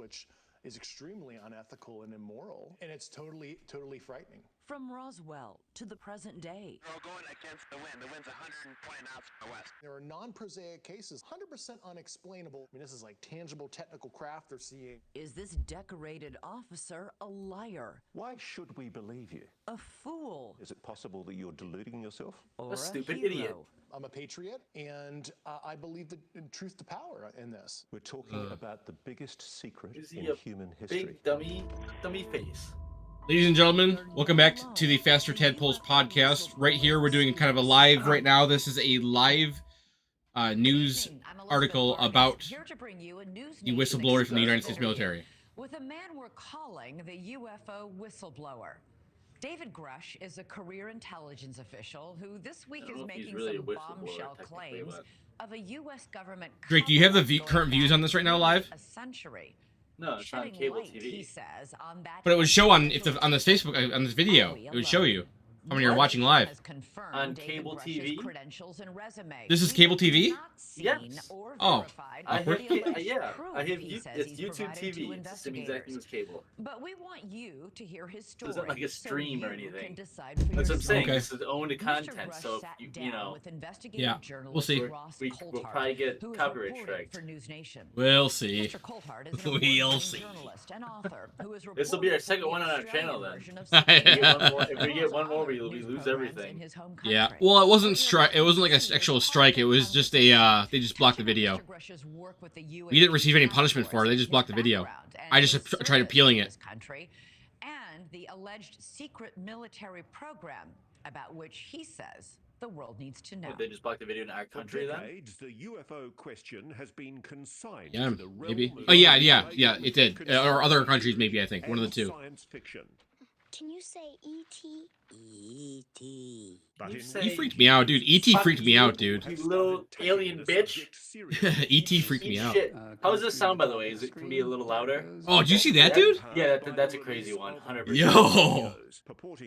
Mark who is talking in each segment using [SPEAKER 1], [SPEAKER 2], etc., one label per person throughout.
[SPEAKER 1] which is extremely unethical and immoral, and it's totally frightening.
[SPEAKER 2] From Roswell to the present day.
[SPEAKER 3] We're all going against the wind. The wind's 120 knots from the west.
[SPEAKER 1] There are non-prosaic cases, 100% unexplainable. I mean, this is like tangible technical craft they're seeing.
[SPEAKER 2] Is this decorated officer a liar?
[SPEAKER 4] Why should we believe you?
[SPEAKER 2] A fool?
[SPEAKER 4] Is it possible that you're deluding yourself?
[SPEAKER 2] Or
[SPEAKER 5] A stupid
[SPEAKER 2] hero?
[SPEAKER 5] idiot.
[SPEAKER 1] I'm a patriot, and I believe in truth to power in this.
[SPEAKER 4] We're talking about the biggest secret
[SPEAKER 5] Is he
[SPEAKER 4] in
[SPEAKER 5] a
[SPEAKER 4] human history.
[SPEAKER 5] Big dummy face.
[SPEAKER 6] Ladies and gentlemen, welcome back to the Faster Tadpoles podcast. Right here, we're doing kind of a live right now. This is a live news article about the whistleblower from the United States military.
[SPEAKER 2] With a man we're calling the UFO whistleblower. David Grush is a career intelligence official who this week is making
[SPEAKER 5] really
[SPEAKER 2] some
[SPEAKER 5] a whistleblower,
[SPEAKER 2] bombshell
[SPEAKER 5] technically,
[SPEAKER 2] claims
[SPEAKER 5] but-
[SPEAKER 2] of a U.S. government.
[SPEAKER 6] Drake, do you have the
[SPEAKER 2] cover-up
[SPEAKER 6] current
[SPEAKER 2] going
[SPEAKER 6] views on
[SPEAKER 2] back
[SPEAKER 6] this right now live?
[SPEAKER 2] a century.
[SPEAKER 5] No, it's on
[SPEAKER 2] Shedding
[SPEAKER 5] cable
[SPEAKER 2] light,
[SPEAKER 5] TV.
[SPEAKER 2] he says, on that
[SPEAKER 6] But it would show on on this
[SPEAKER 2] potential
[SPEAKER 6] Facebook on this video. It would show you how many are watching live.
[SPEAKER 2] has confirmed
[SPEAKER 5] On
[SPEAKER 2] David
[SPEAKER 5] cable
[SPEAKER 2] Grush's
[SPEAKER 5] TV?
[SPEAKER 2] credentials and resume.
[SPEAKER 6] This is
[SPEAKER 2] We
[SPEAKER 6] cable
[SPEAKER 2] have
[SPEAKER 6] TV?
[SPEAKER 2] not seen
[SPEAKER 5] Yes.
[SPEAKER 2] or
[SPEAKER 6] Oh.
[SPEAKER 2] verified
[SPEAKER 5] I
[SPEAKER 2] the
[SPEAKER 5] have,
[SPEAKER 2] alleged
[SPEAKER 5] yeah,
[SPEAKER 2] proof
[SPEAKER 5] I have.
[SPEAKER 2] he says
[SPEAKER 5] It's
[SPEAKER 2] he's
[SPEAKER 5] YouTube
[SPEAKER 2] provided to
[SPEAKER 5] TV. It's the same exact thing
[SPEAKER 2] investigators.
[SPEAKER 5] as cable.
[SPEAKER 2] But we want you to hear his story.
[SPEAKER 5] This isn't like a stream
[SPEAKER 2] so
[SPEAKER 5] or
[SPEAKER 2] you
[SPEAKER 5] anything.
[SPEAKER 2] Can decide for
[SPEAKER 5] That's what I'm
[SPEAKER 2] yourself.
[SPEAKER 5] saying.
[SPEAKER 6] Okay.
[SPEAKER 5] This is owned
[SPEAKER 2] Mr.
[SPEAKER 5] content,
[SPEAKER 2] Grush
[SPEAKER 5] so
[SPEAKER 2] sat
[SPEAKER 5] you
[SPEAKER 2] down
[SPEAKER 5] know,
[SPEAKER 2] with investigative
[SPEAKER 6] Yeah,
[SPEAKER 2] journalist
[SPEAKER 6] we'll see.
[SPEAKER 2] Ross
[SPEAKER 5] we'll
[SPEAKER 2] Coulthard,
[SPEAKER 5] probably get
[SPEAKER 2] who is
[SPEAKER 5] copyright
[SPEAKER 2] reporting
[SPEAKER 5] striked.
[SPEAKER 2] for News Nation.
[SPEAKER 6] We'll see.
[SPEAKER 2] Mr. Coulthard is an
[SPEAKER 6] We'll
[SPEAKER 2] award-winning
[SPEAKER 6] see.
[SPEAKER 2] journalist and author who is
[SPEAKER 5] This will be our
[SPEAKER 2] reporting
[SPEAKER 5] second
[SPEAKER 2] for
[SPEAKER 5] one
[SPEAKER 2] the
[SPEAKER 5] on our channel,
[SPEAKER 2] Australian
[SPEAKER 5] then.
[SPEAKER 2] version of
[SPEAKER 5] If we get one more,
[SPEAKER 2] He
[SPEAKER 5] we
[SPEAKER 2] has
[SPEAKER 5] lose
[SPEAKER 2] programs
[SPEAKER 5] everything.
[SPEAKER 2] in his home
[SPEAKER 6] Yeah.
[SPEAKER 2] country.
[SPEAKER 6] Well, it wasn't strike. It wasn't like an actual strike. It was just a. They just blocked the video.
[SPEAKER 2] Mr. Grush's work with the
[SPEAKER 6] We didn't receive any
[SPEAKER 2] task
[SPEAKER 6] punishment for it. They
[SPEAKER 2] force,
[SPEAKER 6] just blocked the
[SPEAKER 2] his
[SPEAKER 6] video.
[SPEAKER 2] background, and
[SPEAKER 6] I just
[SPEAKER 2] his
[SPEAKER 6] tried
[SPEAKER 2] service
[SPEAKER 6] appealing
[SPEAKER 2] in
[SPEAKER 6] it.
[SPEAKER 2] this country, and the alleged secret military program about which he says the world needs to know.
[SPEAKER 5] Would they just block the video in our
[SPEAKER 7] For
[SPEAKER 5] country then?
[SPEAKER 7] decades, the UFO question has been consigned
[SPEAKER 6] Yeah,
[SPEAKER 7] to the
[SPEAKER 6] maybe.
[SPEAKER 7] realm of
[SPEAKER 6] Oh yeah,
[SPEAKER 7] speculation
[SPEAKER 6] it did. Or other countries, maybe. I think one of the
[SPEAKER 7] and
[SPEAKER 6] two.
[SPEAKER 7] Science fiction.
[SPEAKER 8] Can you say E.T.?
[SPEAKER 7] E.T. But
[SPEAKER 5] You
[SPEAKER 7] in
[SPEAKER 5] say-
[SPEAKER 6] He freaked me out, dude. ET
[SPEAKER 5] Fuck
[SPEAKER 6] freaked me
[SPEAKER 5] you.
[SPEAKER 6] out, dude.
[SPEAKER 5] You little alien bitch.
[SPEAKER 6] ET freaked me
[SPEAKER 5] Eat
[SPEAKER 6] out.
[SPEAKER 5] shit. How does this sound, by the way? Is it can be a little louder?
[SPEAKER 6] Oh, did you see that, dude?
[SPEAKER 5] Yeah, that's a crazy one, 100%.
[SPEAKER 6] Yo,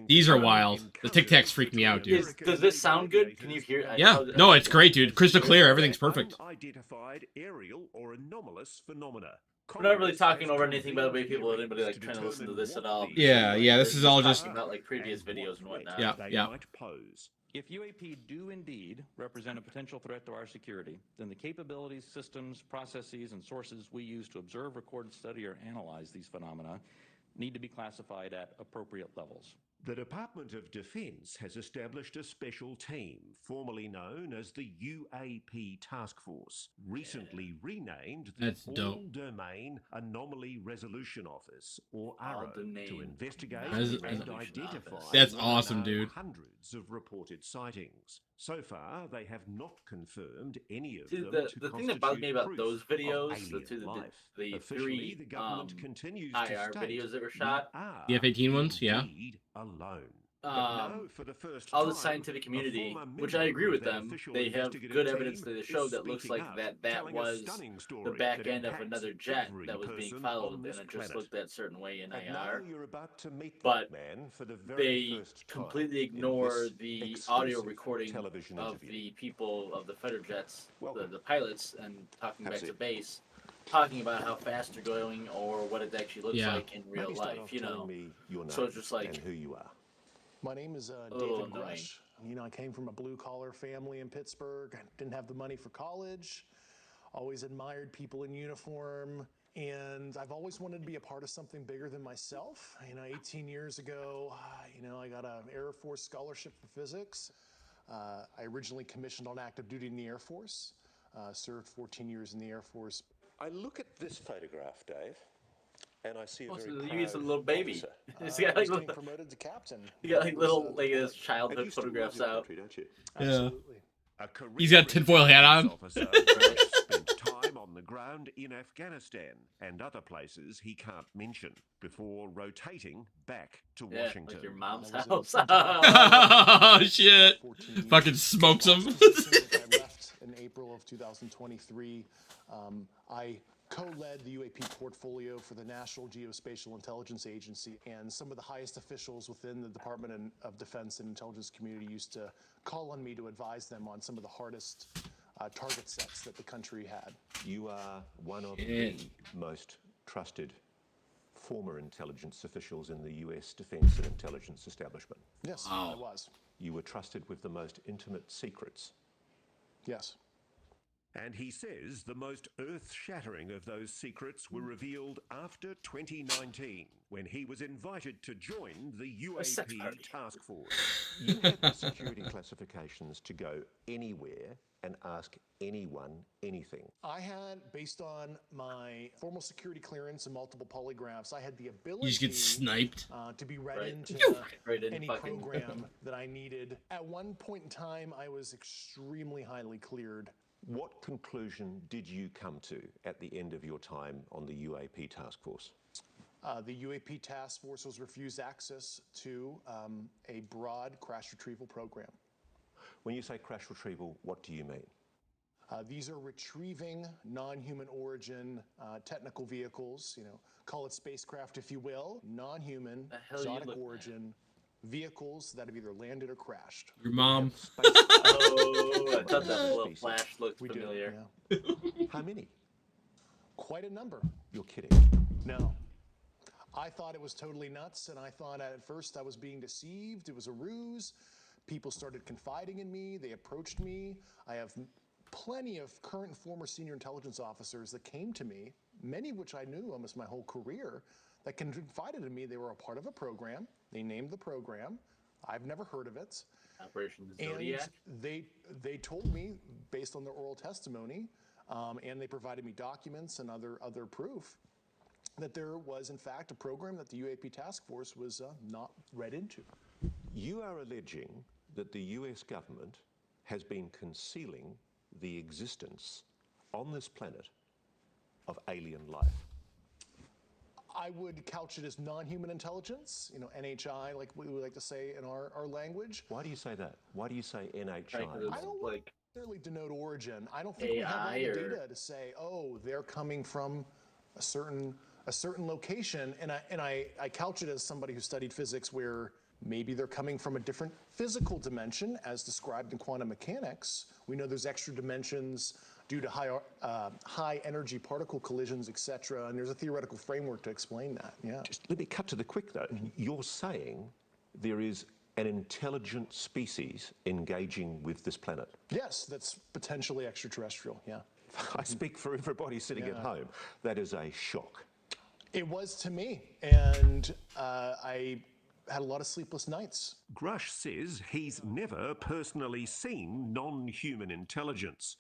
[SPEAKER 6] these are wild. The Tic Tacs freaked me out, dude.
[SPEAKER 5] Does this sound good? Can you hear it?
[SPEAKER 6] Yeah, no, it's great, dude. Crystal clear. Everything's perfect.
[SPEAKER 7] Unidentified aerial or anomalous phenomena.
[SPEAKER 5] We're not really talking over anything, by the way, people. Anybody like trying to listen to this at all?
[SPEAKER 6] Yeah, yeah, this is all
[SPEAKER 5] We're
[SPEAKER 6] just-
[SPEAKER 5] talking about like previous videos and whatnot.
[SPEAKER 6] Yeah, yeah.
[SPEAKER 7] Might pose.
[SPEAKER 9] If UAP do indeed represent a potential threat to our security, then the capabilities, systems, processes, and sources we use to observe, record, study, or analyze these phenomena need to be classified at appropriate levels.
[SPEAKER 7] The Department of Defense has established a special team, formerly known as the UAP Task Force, recently renamed the
[SPEAKER 6] That's dope.
[SPEAKER 7] All-Domain Anomaly Resolution Office, or ARO,
[SPEAKER 5] All-Domain
[SPEAKER 7] to investigate
[SPEAKER 6] Resolution
[SPEAKER 7] and
[SPEAKER 5] Office.
[SPEAKER 7] identify
[SPEAKER 6] That's
[SPEAKER 7] what
[SPEAKER 6] awesome,
[SPEAKER 7] know
[SPEAKER 6] dude.
[SPEAKER 7] hundreds of reported sightings. So far, they have not confirmed any of
[SPEAKER 5] See,
[SPEAKER 7] them
[SPEAKER 5] the
[SPEAKER 7] to
[SPEAKER 5] thing that bugs me about
[SPEAKER 7] constitute
[SPEAKER 5] those
[SPEAKER 7] proof of
[SPEAKER 5] videos,
[SPEAKER 7] alien life.
[SPEAKER 5] the
[SPEAKER 7] Officially,
[SPEAKER 5] three
[SPEAKER 7] the government continues
[SPEAKER 5] IR
[SPEAKER 7] to state
[SPEAKER 5] videos that were
[SPEAKER 7] we
[SPEAKER 5] shot,
[SPEAKER 7] are
[SPEAKER 6] The F-18 ones, yeah.
[SPEAKER 7] indeed alone. But no, for the first
[SPEAKER 5] all the
[SPEAKER 7] time,
[SPEAKER 5] scientific
[SPEAKER 7] a
[SPEAKER 5] community,
[SPEAKER 7] former
[SPEAKER 5] which I
[SPEAKER 7] member
[SPEAKER 5] agree
[SPEAKER 7] of
[SPEAKER 5] with
[SPEAKER 7] that
[SPEAKER 5] them,
[SPEAKER 7] official
[SPEAKER 5] they have
[SPEAKER 7] investigative
[SPEAKER 5] good
[SPEAKER 7] team
[SPEAKER 5] evidence that they
[SPEAKER 7] is
[SPEAKER 5] showed that looks
[SPEAKER 7] speaking
[SPEAKER 5] like
[SPEAKER 7] up,
[SPEAKER 5] that
[SPEAKER 7] telling a
[SPEAKER 5] was
[SPEAKER 7] stunning
[SPEAKER 5] the
[SPEAKER 7] story
[SPEAKER 5] back
[SPEAKER 7] that
[SPEAKER 5] end of
[SPEAKER 7] impacts
[SPEAKER 5] another jet
[SPEAKER 7] every
[SPEAKER 5] that was being
[SPEAKER 7] person
[SPEAKER 5] followed,
[SPEAKER 7] on
[SPEAKER 5] and
[SPEAKER 7] this
[SPEAKER 5] it just
[SPEAKER 7] planet.
[SPEAKER 5] looked that certain way in
[SPEAKER 7] And now
[SPEAKER 5] IR.
[SPEAKER 7] you're about to meet
[SPEAKER 5] But
[SPEAKER 7] that man for the very
[SPEAKER 5] They
[SPEAKER 7] first time
[SPEAKER 5] completely
[SPEAKER 7] in
[SPEAKER 5] ignore
[SPEAKER 7] this
[SPEAKER 5] the audio
[SPEAKER 7] exclusive
[SPEAKER 5] recording
[SPEAKER 7] television
[SPEAKER 5] of
[SPEAKER 7] interview.
[SPEAKER 5] the people of the fighter jets,
[SPEAKER 7] Welcome.
[SPEAKER 5] the pilots, and talking
[SPEAKER 7] Have a
[SPEAKER 5] back to
[SPEAKER 7] seat.
[SPEAKER 5] base, talking about how fast they're going or what it actually looks
[SPEAKER 6] Yeah.
[SPEAKER 5] like in real
[SPEAKER 7] Maybe start
[SPEAKER 5] life,
[SPEAKER 7] off
[SPEAKER 5] you
[SPEAKER 7] telling
[SPEAKER 5] know.
[SPEAKER 7] me your
[SPEAKER 5] So
[SPEAKER 7] name
[SPEAKER 5] it's just like-
[SPEAKER 7] and who you are.
[SPEAKER 1] My name is
[SPEAKER 5] little
[SPEAKER 1] David
[SPEAKER 5] annoying.
[SPEAKER 1] Grush. You know, I came from a blue-collar family in Pittsburgh. I didn't have the money for college. Always admired people in uniform. And I've always wanted to be a part of something bigger than myself. You know, 18 years ago, I got an Air Force scholarship for physics. I originally commissioned on active duty in the Air Force. Served 14 years in the Air Force.
[SPEAKER 4] I look at this photograph, Dave, and I see a
[SPEAKER 5] Oh,
[SPEAKER 4] very
[SPEAKER 5] so
[SPEAKER 4] proud
[SPEAKER 5] you get a little baby.
[SPEAKER 4] officer.
[SPEAKER 5] He's
[SPEAKER 1] I
[SPEAKER 5] got
[SPEAKER 1] was
[SPEAKER 5] like
[SPEAKER 1] getting
[SPEAKER 5] little,
[SPEAKER 1] promoted to captain.
[SPEAKER 5] you got like
[SPEAKER 1] It was,
[SPEAKER 5] little like his
[SPEAKER 4] And
[SPEAKER 5] childhood
[SPEAKER 4] you still love
[SPEAKER 5] photographs
[SPEAKER 4] your
[SPEAKER 5] out.
[SPEAKER 4] country, don't you?
[SPEAKER 1] Absolutely.
[SPEAKER 7] A career
[SPEAKER 6] He's got a tinfoil hat on.
[SPEAKER 7] intelligence officer, Grush spent time on the ground in Afghanistan and other places he can't mention before rotating back to
[SPEAKER 5] Yeah,
[SPEAKER 7] Washington.
[SPEAKER 5] like your mom's
[SPEAKER 1] I was
[SPEAKER 5] house.
[SPEAKER 6] Oh shit!
[SPEAKER 1] 14 years.
[SPEAKER 6] Fucking smokes him.
[SPEAKER 1] Since I left in April of 2023, I co-led the UAP portfolio for the National Geospatial Intelligence Agency, and some of the highest officials within the Department of Defense and Intelligence community used to call on me to advise them on some of the hardest target sets that the country had.
[SPEAKER 4] You are one of
[SPEAKER 6] Shit.
[SPEAKER 4] the most
[SPEAKER 7] trusted former intelligence officials in the US defense and intelligence establishment.
[SPEAKER 1] Yes, I was.
[SPEAKER 7] You were trusted with the most intimate secrets.
[SPEAKER 1] Yes.
[SPEAKER 7] And he says the most earth-shattering of those secrets were revealed after 2019, when he was invited to join the UAP task force. You had the security classifications to go anywhere and ask anyone anything.
[SPEAKER 1] I had, based on my formal security clearance and multiple polygraphs, I had the ability
[SPEAKER 6] You just get sniped.
[SPEAKER 1] To be read
[SPEAKER 5] Right.
[SPEAKER 1] into
[SPEAKER 5] Right in
[SPEAKER 1] any
[SPEAKER 5] fucking-
[SPEAKER 1] program that I needed. At one point in time, I was extremely highly cleared.
[SPEAKER 7] What conclusion did you come to at the end of your time on the UAP task force?
[SPEAKER 1] The UAP task force was refused access to a broad crash retrieval program.
[SPEAKER 7] When you say crash retrieval, what do you mean?
[SPEAKER 1] These are retrieving non-human origin technical vehicles, call it spacecraft if you will, non-human, exotic origin vehicles that have either landed or crashed.
[SPEAKER 6] Your mom.
[SPEAKER 5] Oh, I thought that little flash looked familiar.
[SPEAKER 1] Yeah.
[SPEAKER 7] How many?
[SPEAKER 1] Quite a number.
[SPEAKER 7] You're kidding.
[SPEAKER 1] No. I thought it was totally nuts, and I thought at first I was being deceived. It was a ruse. People started confiding in me. They approached me. I have plenty of current and former senior intelligence officers that came to me, many of which I knew almost my whole career, that confided in me they were a part of a program. They named the program. I've never heard of it.
[SPEAKER 5] Operation Zodiac.
[SPEAKER 1] And they told me, based on their oral testimony, and they provided me documents and other proof, that there was, in fact, a program that the UAP task force was not read into.
[SPEAKER 7] You are alleging that the US government has been concealing the existence on this planet of alien life.
[SPEAKER 1] I would couch it as non-human intelligence, NHI, like we would like to say in our language.
[SPEAKER 7] Why do you say that? Why do you say NHI?
[SPEAKER 1] I don't necessarily denote origin. I don't think we have all the data to say, oh, they're coming from a certain location, and I couch it as somebody who studied physics, where maybe they're coming from a different physical dimension, as described in quantum mechanics. We know there's extra dimensions due to high energy particle collisions, etc. And there's a theoretical framework to explain that. Yeah.
[SPEAKER 7] Just let me cut to the quick though. You're saying there is an intelligent species engaging with this planet?
[SPEAKER 1] Yes, that's potentially extraterrestrial. Yeah.
[SPEAKER 7] I speak for everybody sitting at home. That is a shock.
[SPEAKER 1] It was to me, and I had a lot of sleepless nights.
[SPEAKER 7] Grush says he's never personally seen non-human intelligence,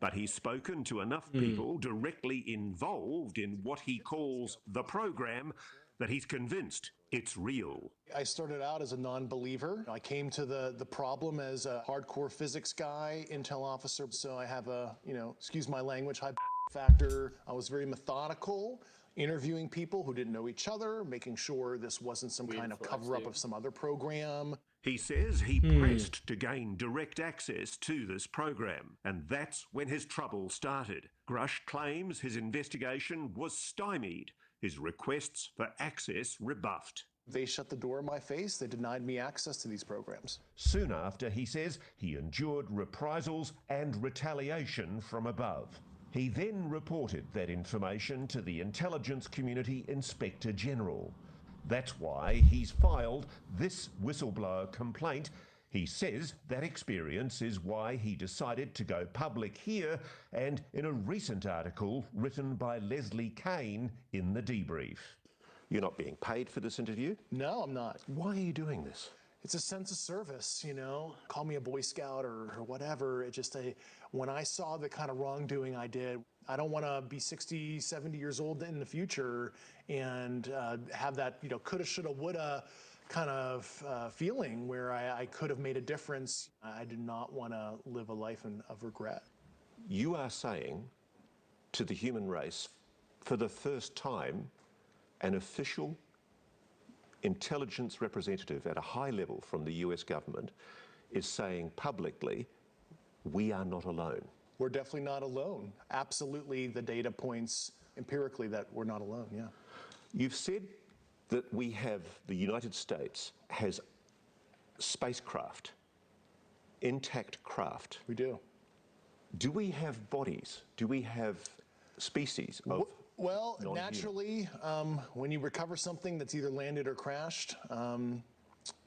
[SPEAKER 7] but he's spoken to enough people directly involved in what he calls the program that he's convinced it's real.
[SPEAKER 1] I started out as a non-believer. I came to the problem as a hardcore physics guy, intel officer, so I have a, excuse my language, high factor. I was very methodical, interviewing people who didn't know each other, making sure this wasn't some kind of cover-up of some other program.
[SPEAKER 7] He says he pressed to gain direct access to this program, and that's when his trouble started. Grush claims his investigation was stymied, his requests for access rebuffed.
[SPEAKER 1] They shut the door in my face. They denied me access to these programs.
[SPEAKER 7] Soon after, he says, he endured reprisals and retaliation from above. He then reported that information to the Intelligence Community Inspector General. That's why he's filed this whistleblower complaint. He says that experience is why he decided to go public here and in a recent article written by Leslie Kane in The Debrief. You're not being paid for this interview?
[SPEAKER 1] No, I'm not.
[SPEAKER 7] Why are you doing this?
[SPEAKER 1] It's a sense of service, Call me a Boy Scout or whatever. It just, when I saw the kind of wrongdoing I did, I don't want to be 60, 70 years old in the future and have that, coulda, shoulda, woulda kind of feeling where I could have made a difference. I do not want to live a life of regret.
[SPEAKER 7] You are saying to the human race, for the first time, an official intelligence representative at a high level from the US government is saying publicly, we are not alone.
[SPEAKER 1] We're definitely not alone. Absolutely, the data points empirically that we're not alone, yeah.
[SPEAKER 7] You've said that the United States has spacecraft, intact craft.
[SPEAKER 1] We do.
[SPEAKER 7] Do we have bodies? Do we have species of
[SPEAKER 1] Well,
[SPEAKER 7] non-human?
[SPEAKER 1] naturally, when you recover something that's either landed or crashed,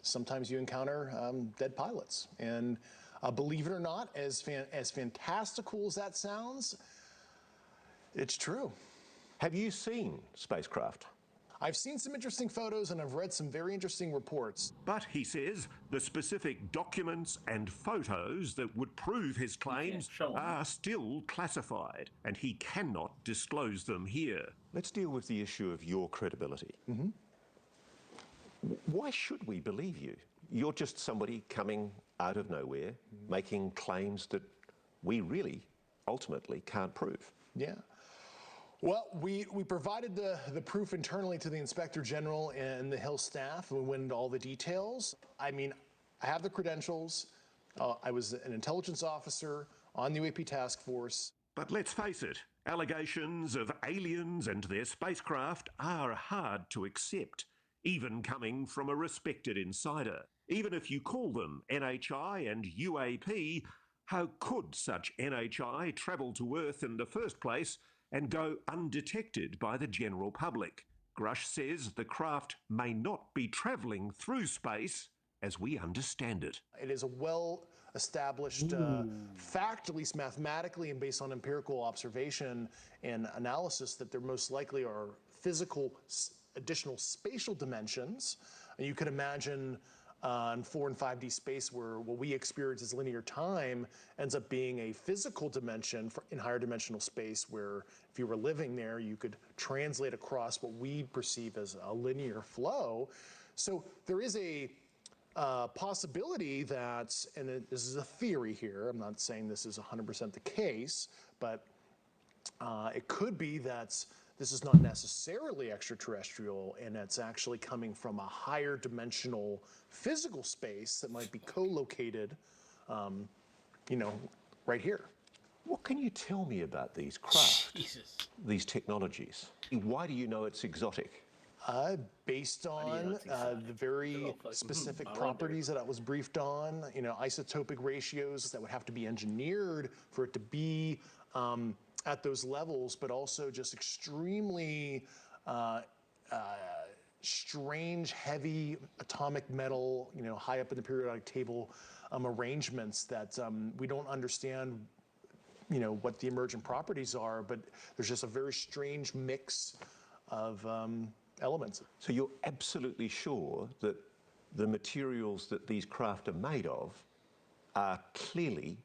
[SPEAKER 1] sometimes you encounter dead pilots. And believe it or not, as fantastical as that sounds, it's true.
[SPEAKER 7] Have you seen spacecraft?
[SPEAKER 1] I've seen some interesting photos and I've read some very interesting reports.
[SPEAKER 7] But, he says, the specific documents and photos that would prove his claims
[SPEAKER 5] show 'em.
[SPEAKER 7] are still classified, and he cannot disclose them here. Let's deal with the issue of your credibility. Why should we believe you? You're just somebody coming out of nowhere, making claims that we really, ultimately, can't prove.
[SPEAKER 1] Yeah. Well, we provided the proof internally to the Inspector General and the Hill staff, and we went into all the details. I mean, I have the credentials. I was an intelligence officer on the UAP task force.
[SPEAKER 7] But let's face it, allegations of aliens and their spacecraft are hard to accept, even coming from a respected insider. Even if you call them NHI and UAP, how could such NHI travel to Earth in the first place and go undetected by the general public? Grush says the craft may not be travelling through space as we understand it.
[SPEAKER 1] It is a well-established fact, at least mathematically and based on empirical observation and analysis, that there most likely are physical additional spatial dimensions. And you could imagine in 4 and 5D space where what we experience as linear time ends up being a physical dimension in higher dimensional space, where if you were living there, you could translate across what we perceive as a linear flow. So there is a possibility that, and this is a theory here, I'm not saying this is 100% the case, but it could be that this is not necessarily extraterrestrial, and it's actually coming from a higher dimensional physical space that might be co-located, right here.
[SPEAKER 7] What can you tell me about these craft,
[SPEAKER 6] Jesus.
[SPEAKER 7] these technologies? Why do you know it's exotic?
[SPEAKER 1] Based on the very specific properties that I was briefed on, isotopic ratios that would have to be engineered for it to be at those levels, but also just extremely strange, heavy atomic metal, high up in the periodic table arrangements that we don't understand, what the emergent properties are, but there's just a very strange mix of elements.
[SPEAKER 7] So you're absolutely sure that the materials that these craft are made of are clearly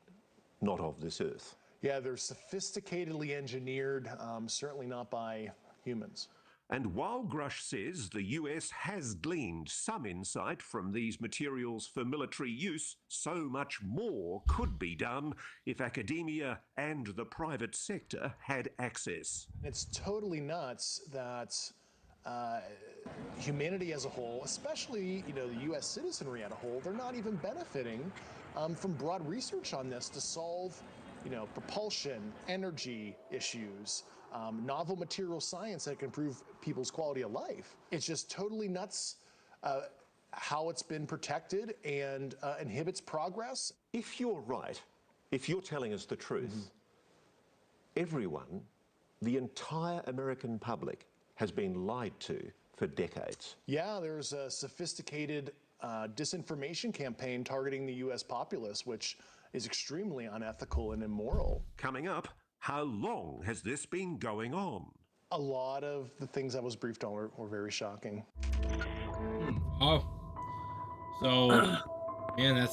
[SPEAKER 7] not of this Earth?
[SPEAKER 1] Yeah, they're sophisticatedly engineered, certainly not by humans.
[SPEAKER 7] And while Grush says the US has gleaned some insight from these materials for military use, so much more could be done if academia and the private sector had access.
[SPEAKER 1] It's totally nuts that humanity as a whole, especially the US citizenry as a whole, they're not even benefiting from broad research on this to solve propulsion, energy issues, novel material science that can improve people's quality of life. It's just totally nuts how it's been protected and inhibits progress.
[SPEAKER 7] If you're right, if you're telling us the truth, everyone, the entire American public, has been lied to for decades.
[SPEAKER 1] Yeah, there's a sophisticated disinformation campaign targeting the US populace, which is extremely unethical and immoral.
[SPEAKER 7] Coming up, how long has this been going on?
[SPEAKER 1] A lot of the things I was briefed on were very shocking.
[SPEAKER 6] Oh. So, man,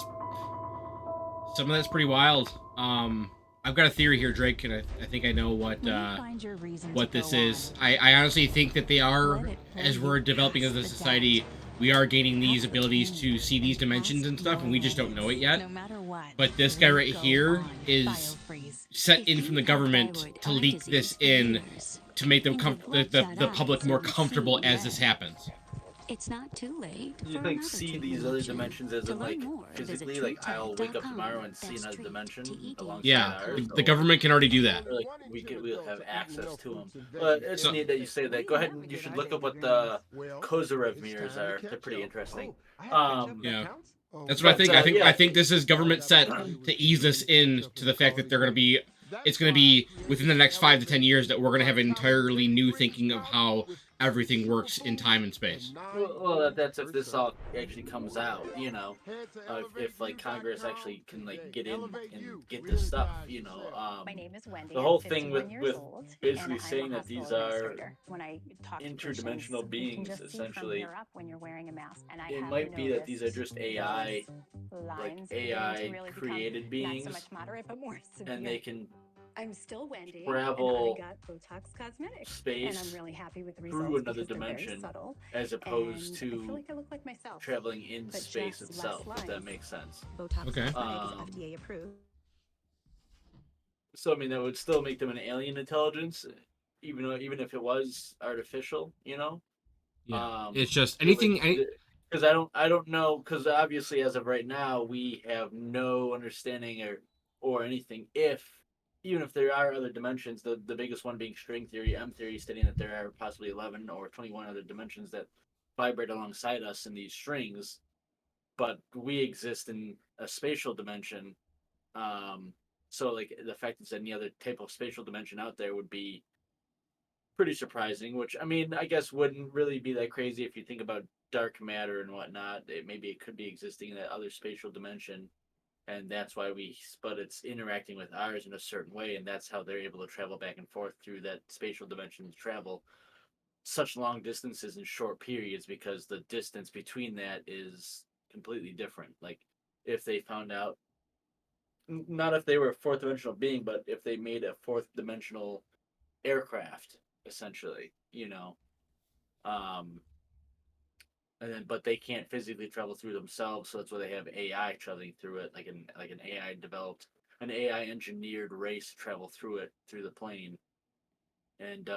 [SPEAKER 6] some of that's pretty wild. I've got a theory here, Drake, and I think I know what this is. I honestly think that they are, as we're developing as a society, we are gaining these abilities to see these dimensions and stuff, and we just don't know it yet. But this guy right here is set in from the government to leak this in to make them the public more comfortable as this happens.
[SPEAKER 8] It's not too late.
[SPEAKER 5] Do you think see these other dimensions as in like physically, like I'll wake up tomorrow and see another dimension alongside ours?
[SPEAKER 6] The government can already do that.
[SPEAKER 5] Or like we'll have access to them. But it's neat that you say that. Go ahead and you should look up what the Kozarev mirrors are. They're pretty interesting.
[SPEAKER 6] Yeah. That's what I think. I think this is government set to ease us in to the fact that they're going to be it's going to be within the next 5 to 10 years that we're going to have an entirely new thinking of how everything works in time and space.
[SPEAKER 5] Well, that's if this all actually comes out, you know, if like Congress actually can like get in and get this stuff, you know.
[SPEAKER 10] My name is Wendy.
[SPEAKER 5] The whole
[SPEAKER 10] I'm
[SPEAKER 5] thing
[SPEAKER 10] 51 years
[SPEAKER 5] with
[SPEAKER 10] old,
[SPEAKER 5] basically
[SPEAKER 10] and I'm
[SPEAKER 5] saying
[SPEAKER 10] a
[SPEAKER 5] that these
[SPEAKER 10] hospital
[SPEAKER 5] are
[SPEAKER 10] administrator. When I talk to patients,
[SPEAKER 5] interdimensional
[SPEAKER 10] you
[SPEAKER 5] beings,
[SPEAKER 10] can just see from
[SPEAKER 5] essentially,
[SPEAKER 10] here up when you're wearing a mask. And I
[SPEAKER 5] it
[SPEAKER 10] have
[SPEAKER 5] might be that these are
[SPEAKER 10] noticed
[SPEAKER 5] just AI,
[SPEAKER 10] those
[SPEAKER 5] like
[SPEAKER 10] lines beginning to
[SPEAKER 5] AI
[SPEAKER 10] really
[SPEAKER 5] created
[SPEAKER 10] become not so
[SPEAKER 5] beings,
[SPEAKER 10] much moderate, but more severe.
[SPEAKER 5] and they can
[SPEAKER 10] I'm still Wendy,
[SPEAKER 5] travel
[SPEAKER 10] and I got Botox Cosmetics, and I'm
[SPEAKER 5] space
[SPEAKER 10] really happy with the
[SPEAKER 5] through
[SPEAKER 10] results
[SPEAKER 5] another
[SPEAKER 10] because they're very
[SPEAKER 5] dimension,
[SPEAKER 10] subtle,
[SPEAKER 5] as opposed
[SPEAKER 10] and I feel
[SPEAKER 5] to
[SPEAKER 10] like I look like myself,
[SPEAKER 5] traveling in
[SPEAKER 10] but
[SPEAKER 5] space
[SPEAKER 10] just
[SPEAKER 5] itself,
[SPEAKER 10] less
[SPEAKER 5] if that
[SPEAKER 10] lines.
[SPEAKER 5] makes sense.
[SPEAKER 10] Botox
[SPEAKER 6] Okay.
[SPEAKER 10] Cosmetics is FDA approved.
[SPEAKER 5] So I mean, that would still make them an alien intelligence, even if it was artificial, you know.
[SPEAKER 6] Yeah. It's just anything.
[SPEAKER 5] Because I don't know, because obviously as of right now we have no understanding or anything if even if there are other dimensions, the biggest one being string theory, M theory, stating that there are possibly 11 or 21 other dimensions that vibrate alongside us in these strings, but we exist in a spatial dimension. So like the fact that there's any other type of spatial dimension out there would be pretty surprising. Which I mean, I guess wouldn't really be that crazy if you think about dark matter and whatnot. Maybe it could be existing in that other spatial dimension, and that's why but it's interacting with ours in a certain way, and that's how they're able to travel back and forth through that spatial dimension to travel such long distances in short periods because the distance between that is completely different. Like if they found out, not if they were a fourth dimensional being, but if they made a fourth dimensional aircraft, essentially, you know, um, and then but they can't physically travel through themselves, so that's why they have AI traveling through it, like an AI developed, an AI engineered race to travel through it through the plane, and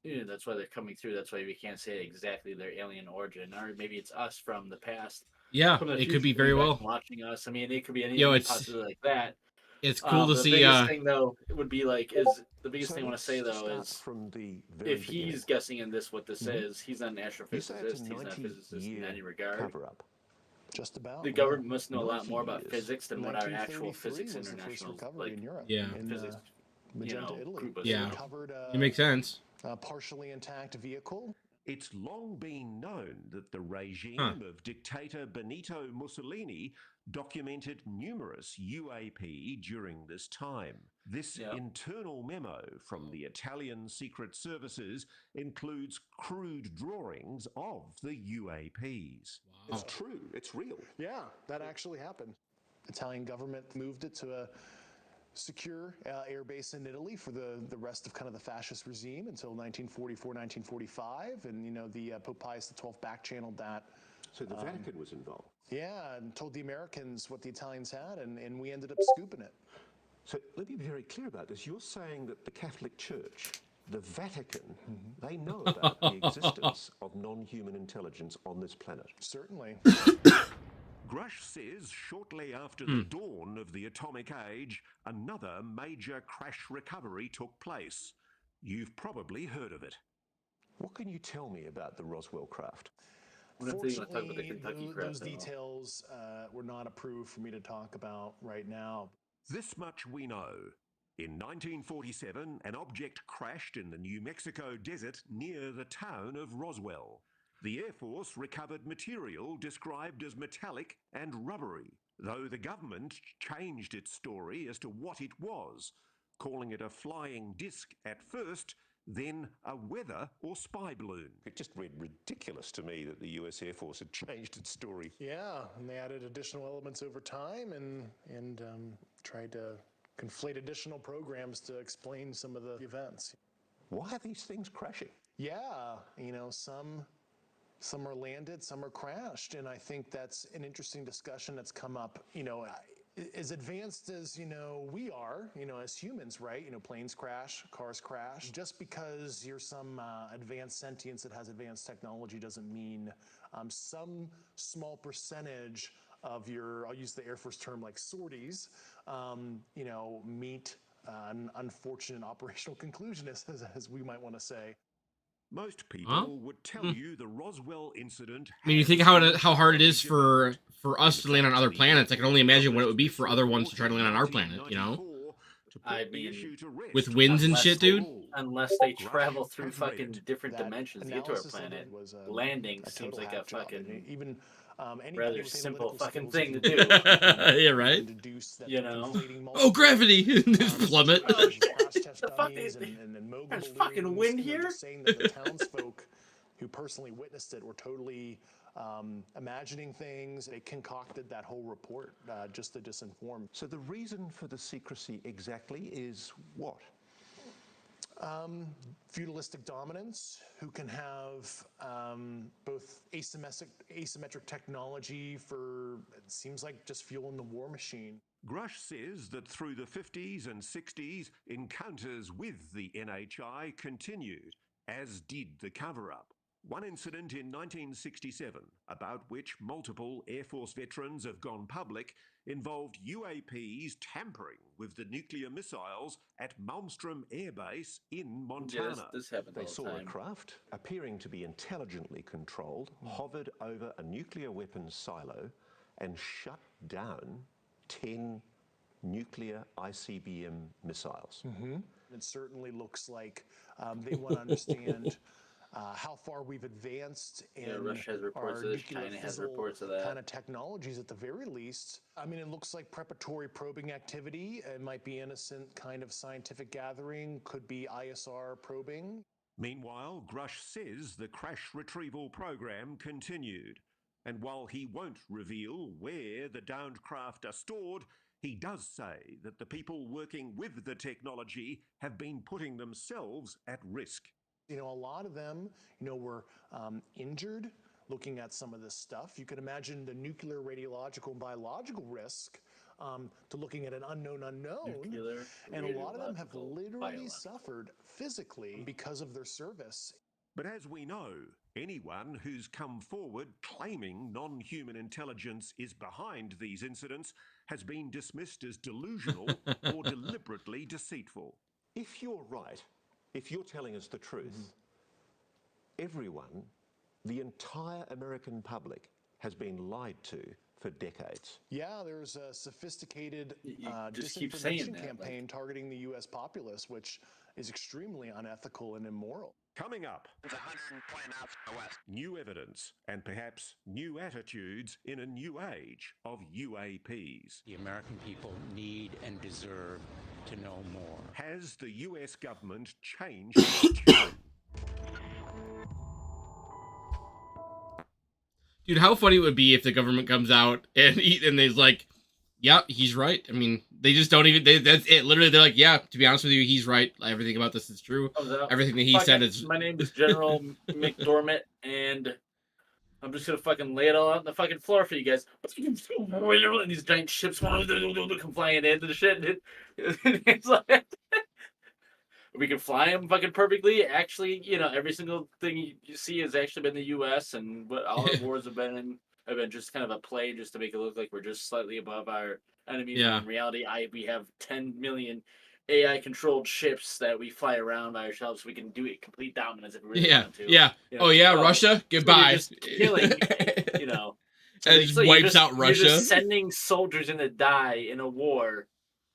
[SPEAKER 5] yeah, that's why they're coming through. That's why we can't say exactly their alien origin, or maybe it's us from the past.
[SPEAKER 6] Yeah,
[SPEAKER 5] From the
[SPEAKER 6] it
[SPEAKER 5] future
[SPEAKER 6] could be very well
[SPEAKER 5] watching us. I mean, it could be
[SPEAKER 6] Yo,
[SPEAKER 5] any possibility like that.
[SPEAKER 6] It's cool to
[SPEAKER 5] the
[SPEAKER 6] see.
[SPEAKER 5] biggest thing though would be like is the biggest
[SPEAKER 7] So
[SPEAKER 5] thing I want to say
[SPEAKER 7] let's
[SPEAKER 5] though
[SPEAKER 7] start
[SPEAKER 5] is
[SPEAKER 7] from the very
[SPEAKER 5] if
[SPEAKER 7] beginning.
[SPEAKER 5] he's guessing in this what this
[SPEAKER 7] Mhm.
[SPEAKER 5] is, he's not an
[SPEAKER 7] You say it's a
[SPEAKER 5] astrophysicist. He's not a physicist in
[SPEAKER 7] 90-year
[SPEAKER 5] any regard.
[SPEAKER 7] cover-up.
[SPEAKER 1] Just about.
[SPEAKER 5] The
[SPEAKER 1] yeah.
[SPEAKER 5] government must know a lot
[SPEAKER 7] 90
[SPEAKER 5] more about
[SPEAKER 7] years.
[SPEAKER 5] physics than what our actual
[SPEAKER 1] 1933
[SPEAKER 5] physics
[SPEAKER 1] was the first
[SPEAKER 5] international
[SPEAKER 1] recovery
[SPEAKER 5] like
[SPEAKER 1] in Europe.
[SPEAKER 6] Yeah.
[SPEAKER 1] In
[SPEAKER 5] physics,
[SPEAKER 1] Magenta, Italy.
[SPEAKER 5] group of
[SPEAKER 1] They
[SPEAKER 6] Yeah.
[SPEAKER 1] recovered
[SPEAKER 6] It makes sense.
[SPEAKER 1] a partially intact vehicle.
[SPEAKER 7] It's long been known that the regime of dictator Benito Mussolini documented numerous UAP during this time. This internal memo from the Italian secret services includes crude drawings of the UAPs.
[SPEAKER 6] Wow.
[SPEAKER 7] It's true, it's real.
[SPEAKER 1] Yeah, that actually happened. Italian government moved it to a secure air base in Italy for the rest of kind of the fascist regime until 1944, 1945. And, you know, the Pope Pius XII back-channeled that.
[SPEAKER 7] So the Vatican was involved?
[SPEAKER 1] Yeah, and told the Americans what the Italians had, and we ended up scooping it.
[SPEAKER 7] So let me be very clear about this. You're saying that the Catholic Church, the Vatican, they know about the existence of non-human intelligence on this planet?
[SPEAKER 1] Certainly.
[SPEAKER 7] Grush says shortly after the dawn of the atomic age, another major crash recovery took place. You've probably heard of it. What can you tell me about the Roswell craft?
[SPEAKER 1] Fortunately, those details were not approved for me to talk about right now.
[SPEAKER 7] This much we know. In 1947, an object crashed in the New Mexico desert near the town of Roswell. The Air Force recovered material described as metallic and rubbery, though the government changed its story as to what it was, calling it a flying disc at first, then a weather or spy balloon. It just read ridiculous to me that the US Air Force had changed its story.
[SPEAKER 1] Yeah, and they added additional elements over time and tried to conflate additional programs to explain some of the events.
[SPEAKER 7] Why are these things crashing?
[SPEAKER 1] Yeah, you know, some are landed, some are crashed, and I think that's an interesting discussion that's come up, you know, as advanced as, you know, we are, you know, as humans, right? You know, planes crash, cars crash. Just because you're some advanced sentience that has advanced technology doesn't mean some small percentage of your, I'll use the Air Force term like sorties, you know, meet an unfortunate operational conclusion, as we might want to say.
[SPEAKER 7] Most people would tell you the Roswell incident.
[SPEAKER 6] I mean, you think how hard it is for us to land on other planets. I can only imagine what it would be for other ones to try to land on our planet. You know,
[SPEAKER 5] I mean,
[SPEAKER 6] with winds and shit, dude.
[SPEAKER 5] Unless they travel through fucking different dimensions to get to our planet, landing seems like a fucking
[SPEAKER 1] even
[SPEAKER 5] rather simple fucking thing to do.
[SPEAKER 6] Yeah, right.
[SPEAKER 5] You know.
[SPEAKER 6] Oh, gravity! Plummet.
[SPEAKER 5] Oh shit! The fucking there's fucking wind here.
[SPEAKER 1] Saying that the townsfolk who personally witnessed it were totally imagining things. They concocted that whole report just to disinform.
[SPEAKER 7] So the reason for the secrecy exactly is what?
[SPEAKER 1] Feudalistic dominance, who can have both asymmetric technology for, it seems like, just fueling the war machine.
[SPEAKER 7] Grush says that through the 50s and 60s, encounters with the NHI continued, as did the cover-up. One incident in 1967, about which multiple Air Force veterans have gone public, involved UAPs tampering with the nuclear missiles at Malmstrom Air Base in Montana.
[SPEAKER 5] Yeah, this happened
[SPEAKER 7] They
[SPEAKER 5] all the
[SPEAKER 7] saw a
[SPEAKER 5] time.
[SPEAKER 7] craft appearing to be intelligently controlled, hovered over a nuclear weapons silo and shut down 10 nuclear ICBM missiles.
[SPEAKER 1] It certainly looks like they want to understand how far we've advanced in
[SPEAKER 5] Russia has reports
[SPEAKER 1] our
[SPEAKER 5] of this.
[SPEAKER 1] nuclear
[SPEAKER 5] China has
[SPEAKER 1] fissile
[SPEAKER 5] reports of that.
[SPEAKER 1] kind of technologies at the very least. I mean, it looks like preparatory probing activity. It might be innocent kind of scientific gathering, could be ISR probing.
[SPEAKER 7] Meanwhile, Grush says the crash retrieval program continued. And while he won't reveal where the downed craft are stored, he does say that the people working with the technology have been putting themselves at risk.
[SPEAKER 1] You know, a lot of them, were injured looking at some of this stuff. You can imagine the nuclear, radiological, and biological risk to looking at an unknown unknown.
[SPEAKER 5] Nuclear,
[SPEAKER 1] and a lot of them have
[SPEAKER 5] radiological,
[SPEAKER 1] literally
[SPEAKER 5] biological.
[SPEAKER 1] suffered physically because of their service.
[SPEAKER 7] But as we know, anyone who's come forward claiming non-human intelligence is behind these incidents has been dismissed as delusional or deliberately deceitful. If you're right, if you're telling us the truth, everyone, the entire American public, has been lied to for decades.
[SPEAKER 1] Yeah, there's a sophisticated
[SPEAKER 5] just keep saying
[SPEAKER 1] disinformation
[SPEAKER 5] that,
[SPEAKER 1] campaign targeting the U.S. populace, which is extremely unethical and immoral.
[SPEAKER 7] Coming up,
[SPEAKER 3] It's 120 knots to the west.
[SPEAKER 7] new evidence and perhaps new attitudes in a new age of UAPs.
[SPEAKER 11] The American people need and deserve to know more.
[SPEAKER 7] Has the US government changed its tune?
[SPEAKER 6] Dude, how funny it would be if the government comes out and is like, yeah, he's right. I mean, they just don't even, that's it. Literally, they're like, yeah, to be honest with you, he's right. Everything about this is true. Everything that he said is...
[SPEAKER 5] My name is General McDormand, and I'm just going to fucking lay it all out on the fucking floor for you guys. And these giant ships come flying into the shit. It's like... We can fly them fucking perfectly. Actually, every single thing you see has actually been the U.S. and what all our wars have been just kind of a play just to make it look like we're just slightly above our enemies.
[SPEAKER 6] Yeah.
[SPEAKER 5] In reality, we have 10 million AI-controlled ships that we fly around by ourselves. So we can do it complete dominance if we really want to.
[SPEAKER 6] Yeah. Oh, yeah, Russia? Goodbye.
[SPEAKER 5] So just killing, So
[SPEAKER 6] it just wipes out Russia.
[SPEAKER 5] You're just sending soldiers in to die in a war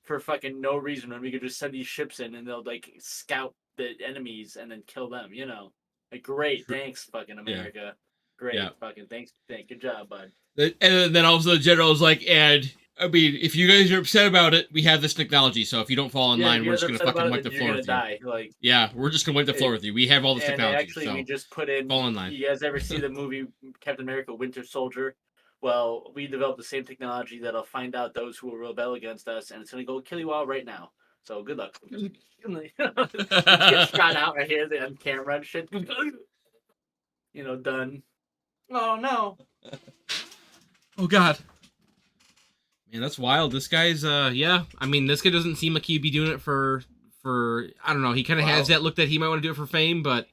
[SPEAKER 5] for fucking no reason when we could just send these ships in and they'll like scout the enemies and then kill them, Like, great, thanks, fucking America.
[SPEAKER 6] Yeah.
[SPEAKER 5] Great, fucking thanks, good job, bud.
[SPEAKER 6] And then also the general's like, and I mean, if you guys are upset about it, we have this technology. So if you don't fall in line, we're just gonna fucking wipe the floor with you.
[SPEAKER 5] Like,
[SPEAKER 6] yeah, we're just gonna wipe the floor with you. We have all this technology.
[SPEAKER 5] Actually,
[SPEAKER 6] so
[SPEAKER 5] we just put in.
[SPEAKER 6] Fall in line.
[SPEAKER 5] You guys ever see the movie Captain America: Winter Soldier? Well, we developed the same technology that'll find out those who will rebel against us, and it's gonna go kill you all right now. So good luck. Get shot out right here on camera and shit. Done. Oh no.
[SPEAKER 6] Oh God. Man, that's wild. This guy's yeah. I mean, this guy doesn't seem like he'd be doing it for I don't know. He kind of has that look that he might want to do it for fame, but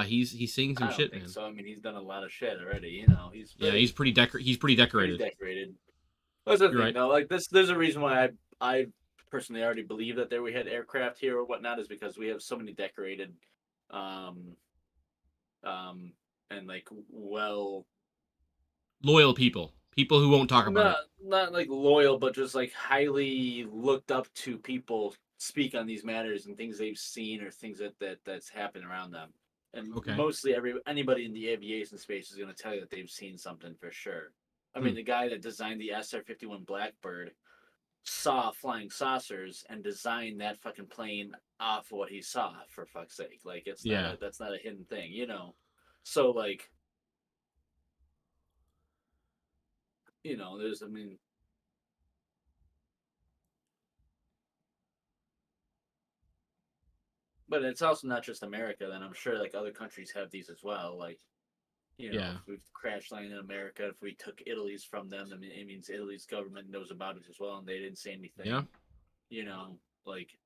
[SPEAKER 6] he's seeing some shit, man.
[SPEAKER 5] So I mean, he's done a lot of shit already.
[SPEAKER 6] He's pretty decorated. Pretty
[SPEAKER 5] decorated. That's the thing,
[SPEAKER 6] right.
[SPEAKER 5] though. Like this, there's a reason why I personally already believe that we had aircraft here or whatnot, is because we have so many decorated and like
[SPEAKER 6] loyal people who won't talk about it.
[SPEAKER 5] Not like loyal, but just like highly looked up to people speak on these matters and things they've seen or things that's happened around them. And mostly anybody in the aviation space is going to tell you that they've seen something for sure. I mean, the guy that designed the SR-51 Blackbird saw flying saucers and designed that fucking plane off what he saw, for fuck's sake. Like, that's not a hidden thing, you know? So, like, you know, but it's also not just America, then I'm sure, like, other countries have these as well. Like, you know, if we've crash landed in America, if we took Italy's from them, I mean, it means Italy's government knows about it as well, and they didn't say anything.
[SPEAKER 6] Yeah.
[SPEAKER 5] You know, like,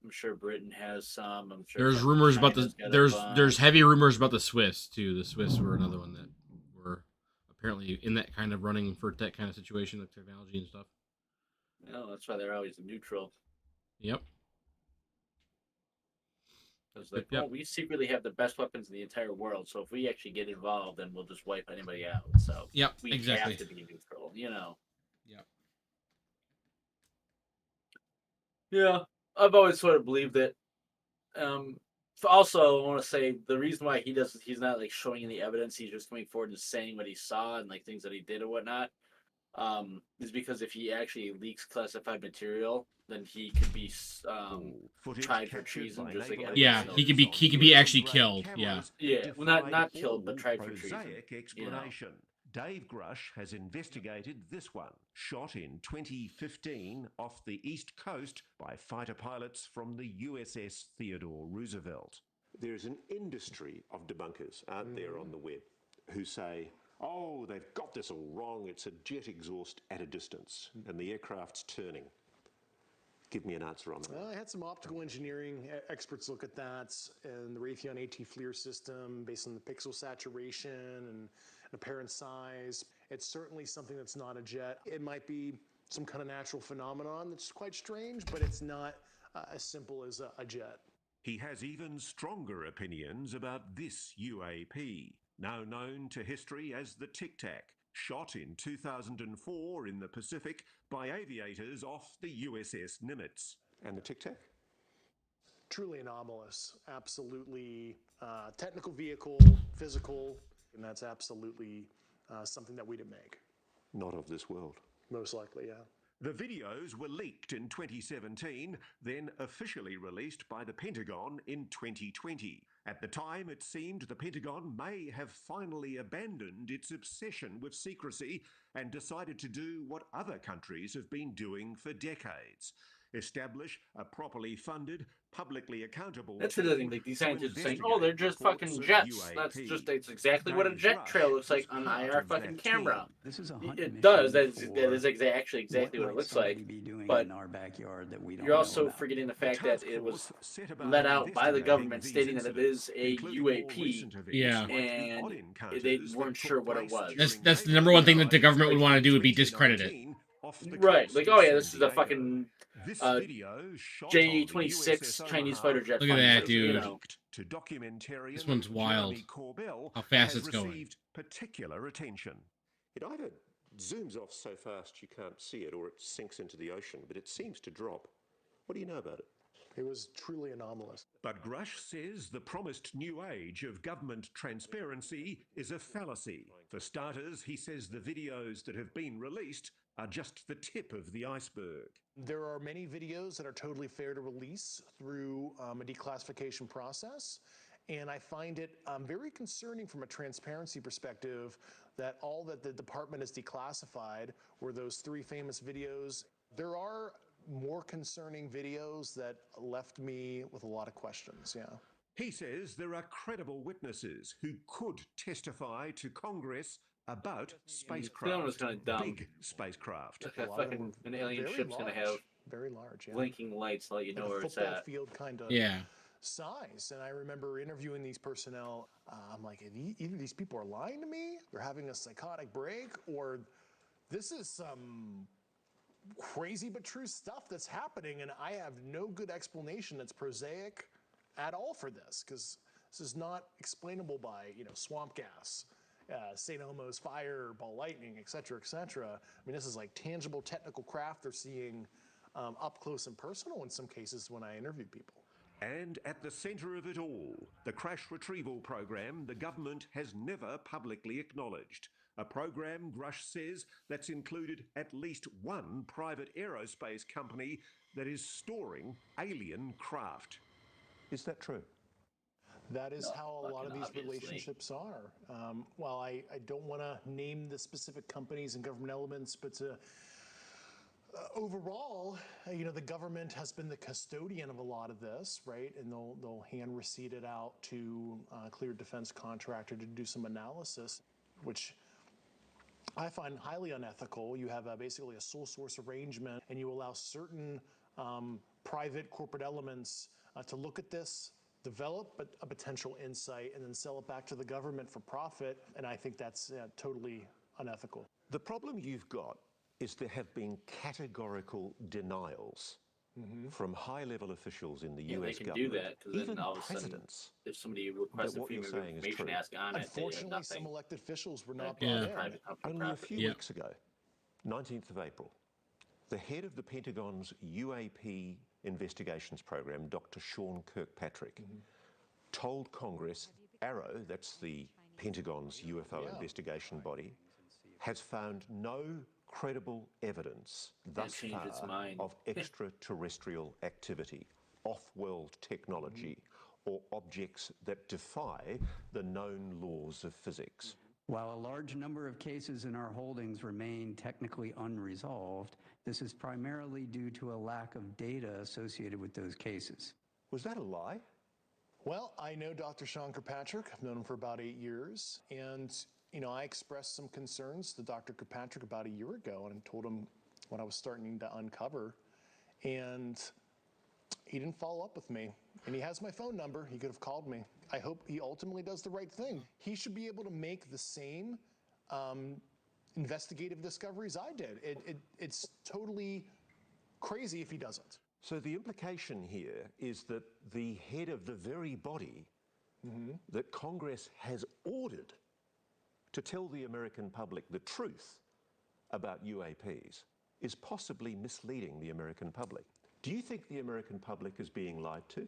[SPEAKER 5] I'm sure Britain has some. I'm sure
[SPEAKER 6] there's rumors about there's heavy rumors about the Swiss too. The Swiss were another one that were apparently in that kind of running for that kind of situation, like technology and stuff.
[SPEAKER 5] No, that's why they're always neutral.
[SPEAKER 6] Yep.
[SPEAKER 5] It's like, well, we secretly have the best weapons in the entire world, so if we actually get involved, then we'll just wipe anybody out. So we have to be neutral, you know.
[SPEAKER 6] Yep.
[SPEAKER 5] Yeah, I've always sort of believed it. Also, I want to say the reason why he's not like showing any evidence. He's just coming forward and saying what he saw and like things that he did or whatnot. Is because if he actually leaks classified material, then he could be tried for treason. Just like
[SPEAKER 6] he could be actually killed. Yeah.
[SPEAKER 5] Well, not killed, but tried for treason.
[SPEAKER 7] Explanation. Dave Grush has investigated this one, shot in 2015 off the East Coast by fighter pilots from the USS Theodore Roosevelt.
[SPEAKER 4] There is an industry of debunkers out there on the web who say, oh, they've got this all wrong. It's a jet exhaust at a distance and the aircraft's turning. Give me an answer on that.
[SPEAKER 1] Well, I had some optical engineering experts look at that and the Raytheon AT FLIR system based on the pixel saturation and apparent size. It's certainly something that's not a jet. It might be some kind of natural phenomenon that's quite strange, but it's not as simple as a jet.
[SPEAKER 7] He has even stronger opinions about this UAP, now known to history as the Tic Tac, shot in 2004 in the Pacific by aviators off the USS Nimitz.
[SPEAKER 4] And the Tic Tac?
[SPEAKER 1] Truly anomalous, absolutely technical vehicle, physical, and that's absolutely something that we didn't make.
[SPEAKER 4] Not of this world.
[SPEAKER 1] Most likely, yeah.
[SPEAKER 7] The videos were leaked in 2017, then officially released by the Pentagon in 2020. At the time, it seemed the Pentagon may have finally abandoned its obsession with secrecy and decided to do what other countries have been doing for decades. Establish a properly funded, publicly accountable.
[SPEAKER 5] That's the other thing. Like these scientists are saying, "Oh, they're just fucking jets." That's exactly what a jet trail looks like on IR fucking camera.
[SPEAKER 11] This is
[SPEAKER 5] it does. That is actually exactly what it looks like. But
[SPEAKER 11] in our backyard that we don't
[SPEAKER 5] you're also forgetting the fact that it was let out by the government, stating that it is a UAP.
[SPEAKER 6] Yeah.
[SPEAKER 5] And they weren't sure what it was.
[SPEAKER 6] That's the number one thing that the government would want to do would be discredit it.
[SPEAKER 5] Right, like, oh yeah, this is a fucking J-26 Chinese fighter jet.
[SPEAKER 6] Look at that, dude.
[SPEAKER 5] You know.
[SPEAKER 6] This one's wild. How fast it's going.
[SPEAKER 7] Particular attention.
[SPEAKER 4] It either zooms off so fast you can't see it or it sinks into the ocean, but it seems to drop. What do you know about it?
[SPEAKER 1] It was truly anomalous.
[SPEAKER 7] But Grush says the promised new age of government transparency is a fallacy. For starters, he says the videos that have been released are just the tip of the iceberg.
[SPEAKER 1] There are many videos that are totally fair to release through a declassification process. And I find it very concerning from a transparency perspective that all that the department has declassified were those 3 famous videos. There are more concerning videos that left me with a lot of questions, yeah.
[SPEAKER 7] He says there are credible witnesses who could testify to Congress about spacecraft, big spacecraft.
[SPEAKER 5] Fucking an alien ship's going to have
[SPEAKER 1] very large, yeah.
[SPEAKER 5] blinking lights to let you know where it's at.
[SPEAKER 1] Field kind of size. And I remember interviewing these personnel. I'm like, either these people are lying to me, they're having a psychotic break, or this is some crazy but true stuff that's happening, and I have no good explanation that's prosaic at all for this, because This is not explainable by, swamp gas, St. Elmo's fire, ball lightning, et cetera, et cetera. I mean, this is like tangible technical craft they're seeing up close and personal in some cases when I interview people.
[SPEAKER 7] And at the centre of it all, the crash retrieval program the government has never publicly acknowledged. A program, Grush says, that's included at least one private aerospace company that is storing alien craft. Is that true?
[SPEAKER 1] That is how a lot of these
[SPEAKER 5] obviously.
[SPEAKER 1] relationships are. While I don't want to name the specific companies and government elements, but overall, the government has been the custodian of a lot of this, right? And they'll hand receipt it out to a cleared defense contractor to do some analysis, which I find highly unethical. You have basically a sole source arrangement, and you allow certain private corporate elements to look at this, develop a potential insight, and then sell it back to the government for profit. And I think that's totally unethical.
[SPEAKER 7] The problem you've got is there have been categorical denials from high-level officials in the US
[SPEAKER 5] they can
[SPEAKER 7] government,
[SPEAKER 5] do that, because
[SPEAKER 7] even
[SPEAKER 5] then all of a sudden,
[SPEAKER 7] presidents,
[SPEAKER 5] if somebody requests
[SPEAKER 7] that
[SPEAKER 5] a
[SPEAKER 7] what you're
[SPEAKER 5] freedom of
[SPEAKER 7] saying is
[SPEAKER 5] information
[SPEAKER 7] true.
[SPEAKER 5] ask on it,
[SPEAKER 1] Unfortunately, some
[SPEAKER 5] nothing.
[SPEAKER 1] elected officials were not
[SPEAKER 5] Yeah.
[SPEAKER 1] brought in.
[SPEAKER 5] Private company
[SPEAKER 7] Only a
[SPEAKER 5] property.
[SPEAKER 7] few weeks ago, 19th of April, the head of the Pentagon's UAP investigations program, Dr. Sean Kirkpatrick, told Congress AARO, that's the Pentagon's UFO investigation body, has found no credible evidence thus
[SPEAKER 5] changed its
[SPEAKER 7] far
[SPEAKER 5] mind.
[SPEAKER 7] of extraterrestrial activity, off-world technology, or objects that defy the known laws of physics.
[SPEAKER 12] While a large number of cases in our holdings remain technically unresolved, this is primarily due to a lack of data associated with those cases.
[SPEAKER 7] Was that a lie?
[SPEAKER 1] Well, I know Dr. Sean Kirkpatrick. I've known him for about 8 years. And, I expressed some concerns to Dr. Kirkpatrick about a year ago and told him what I was starting to uncover. And he didn't follow up with me. And he has my phone number. He could have called me. I hope he ultimately does the right thing. He should be able to make the same investigative discoveries I did. It's totally crazy if he doesn't.
[SPEAKER 7] So the implication here is that the head of the very body that Congress has ordered to tell the American public the truth about UAPs is possibly misleading the American public. Do you think the American public is being lied to?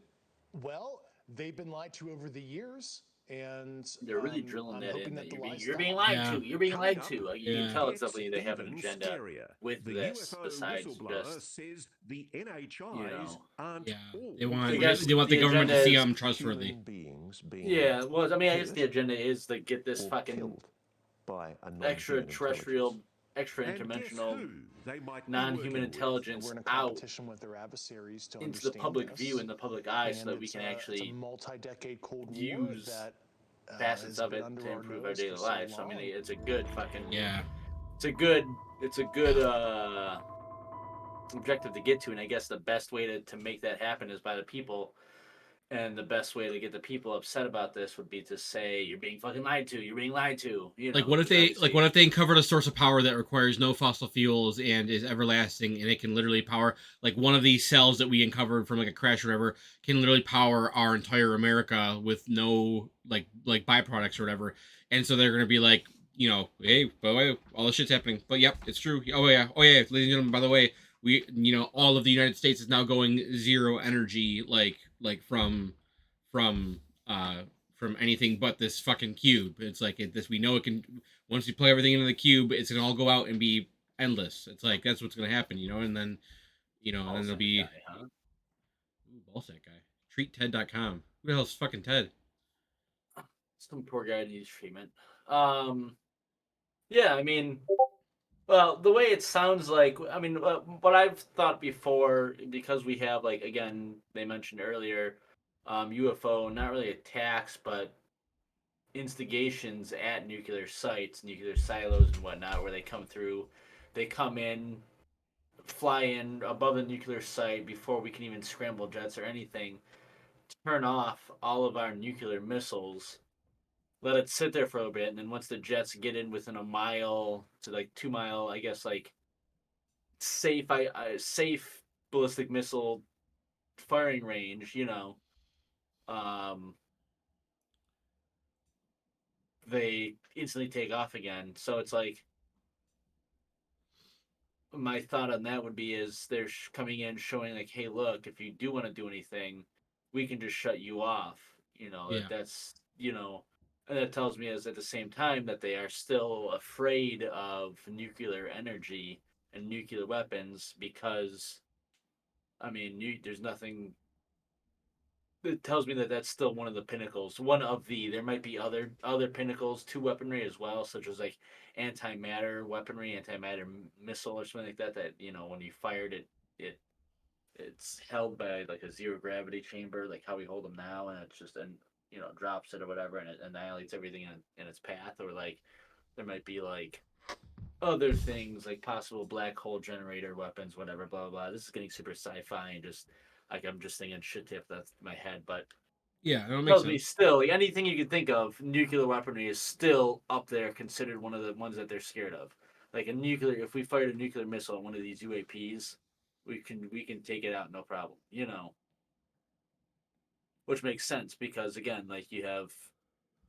[SPEAKER 1] Well, they've been lied to over the years, and
[SPEAKER 5] they're really drilling that in.
[SPEAKER 1] That
[SPEAKER 5] You're being lied to. You're being lied to. You can tell it's
[SPEAKER 7] Gets
[SPEAKER 5] definitely they have an
[SPEAKER 7] even
[SPEAKER 5] agenda
[SPEAKER 7] scarier.
[SPEAKER 5] with
[SPEAKER 7] the
[SPEAKER 5] this.
[SPEAKER 7] UFO
[SPEAKER 5] Besides
[SPEAKER 7] whistleblower
[SPEAKER 5] just
[SPEAKER 7] says the NHIs aren't all.
[SPEAKER 6] They want
[SPEAKER 5] I guess
[SPEAKER 6] they want the
[SPEAKER 5] the
[SPEAKER 6] government to
[SPEAKER 5] agenda
[SPEAKER 6] see
[SPEAKER 5] is
[SPEAKER 6] I'm trustworthy.
[SPEAKER 7] Human beings being
[SPEAKER 5] yeah. Well, I mean, I guess
[SPEAKER 7] hurt
[SPEAKER 5] the agenda is to get this
[SPEAKER 7] or
[SPEAKER 5] fucking
[SPEAKER 7] killed by a non-human
[SPEAKER 5] extraterrestrial,
[SPEAKER 7] intelligence.
[SPEAKER 5] extra
[SPEAKER 7] And guess
[SPEAKER 5] interdimensional,
[SPEAKER 7] who they might be
[SPEAKER 5] non-human
[SPEAKER 7] working with?
[SPEAKER 5] intelligence
[SPEAKER 1] we're in a
[SPEAKER 5] out
[SPEAKER 1] competition with their adversaries to
[SPEAKER 5] into the
[SPEAKER 1] understand
[SPEAKER 5] public
[SPEAKER 1] this.
[SPEAKER 5] view and the public eye, so
[SPEAKER 1] And
[SPEAKER 5] that we
[SPEAKER 1] it's
[SPEAKER 5] can
[SPEAKER 1] it's
[SPEAKER 5] actually
[SPEAKER 1] a multi-decade Cold War
[SPEAKER 5] use
[SPEAKER 1] that
[SPEAKER 5] facets
[SPEAKER 1] has
[SPEAKER 5] of
[SPEAKER 1] been
[SPEAKER 5] it
[SPEAKER 1] under
[SPEAKER 5] to
[SPEAKER 1] our
[SPEAKER 5] improve our
[SPEAKER 1] nose
[SPEAKER 5] daily
[SPEAKER 1] for so
[SPEAKER 5] lives. So, I mean,
[SPEAKER 1] long.
[SPEAKER 5] it's a good fucking it's a good objective to get to, and I guess the best way to make that happen is by the people. And the best way to get the people upset about this would be to say, "You're being fucking lied to. You're being lied to." You know,
[SPEAKER 6] Like what if they uncovered a source of power that requires no fossil fuels and is everlasting, and it can literally power, like one of these cells that we uncovered from like a crash or whatever can literally power our entire America with no like byproducts or whatever. And so they're gonna be like, hey, by the way, all this shit's happening. But yep, it's true. Oh yeah, ladies and gentlemen, by the way, we all of the United States is now going zero energy, like from anything but this fucking cube. It's like this. We know it can. Once you play everything into the cube, it's gonna all go out and be endless. It's like that's what's gonna happen, and then, and then there'll be.
[SPEAKER 5] Guy, huh?
[SPEAKER 6] Ooh, ballsack guy. TreatTed.com. Who the hell's fucking Ted?
[SPEAKER 5] Some poor guy needs treatment. Yeah, I mean, well, the way it sounds like, I mean, what I've thought before, because we have, like, again, they mentioned earlier, UFO, not really attacks, but instigations at nuclear sites, nuclear silos and whatnot, where they come in, fly in above the nuclear site before we can even scramble jets or anything, turn off all of our nuclear missiles, let it sit there for a bit, and then once the jets get in within a mile to like 2 mile, I guess, like safe ballistic missile firing range, they instantly take off again. So it's like, my thought on that would be is they're coming in showing like, hey, look, if you do want to do anything, we can just shut you off.
[SPEAKER 6] Yeah.
[SPEAKER 5] That's, and that tells me is at the same time that they are still afraid of nuclear energy and nuclear weapons because, I mean, there's nothing. It tells me that that's still one of the pinnacles. There might be other pinnacles to weaponry as well, such as like antimatter weaponry, antimatter missile, or something like that. That when you fired it it's held by like a zero gravity chamber, like how we hold them now, and it's just drops it or whatever, and it annihilates everything in its path. Or like there might be like other things like possible black hole generator weapons, whatever, blah blah blah. This is getting super sci-fi and just like I'm just thinking shit tip that's my head, but
[SPEAKER 6] Yeah, that makes
[SPEAKER 5] tells
[SPEAKER 6] sense.
[SPEAKER 5] me still like anything you can think of, nuclear weaponry is still up there, considered one of the ones that they're scared of. Like if we fired a nuclear missile at one of these UAPs, we can take it out no problem. Which makes sense because again, like you have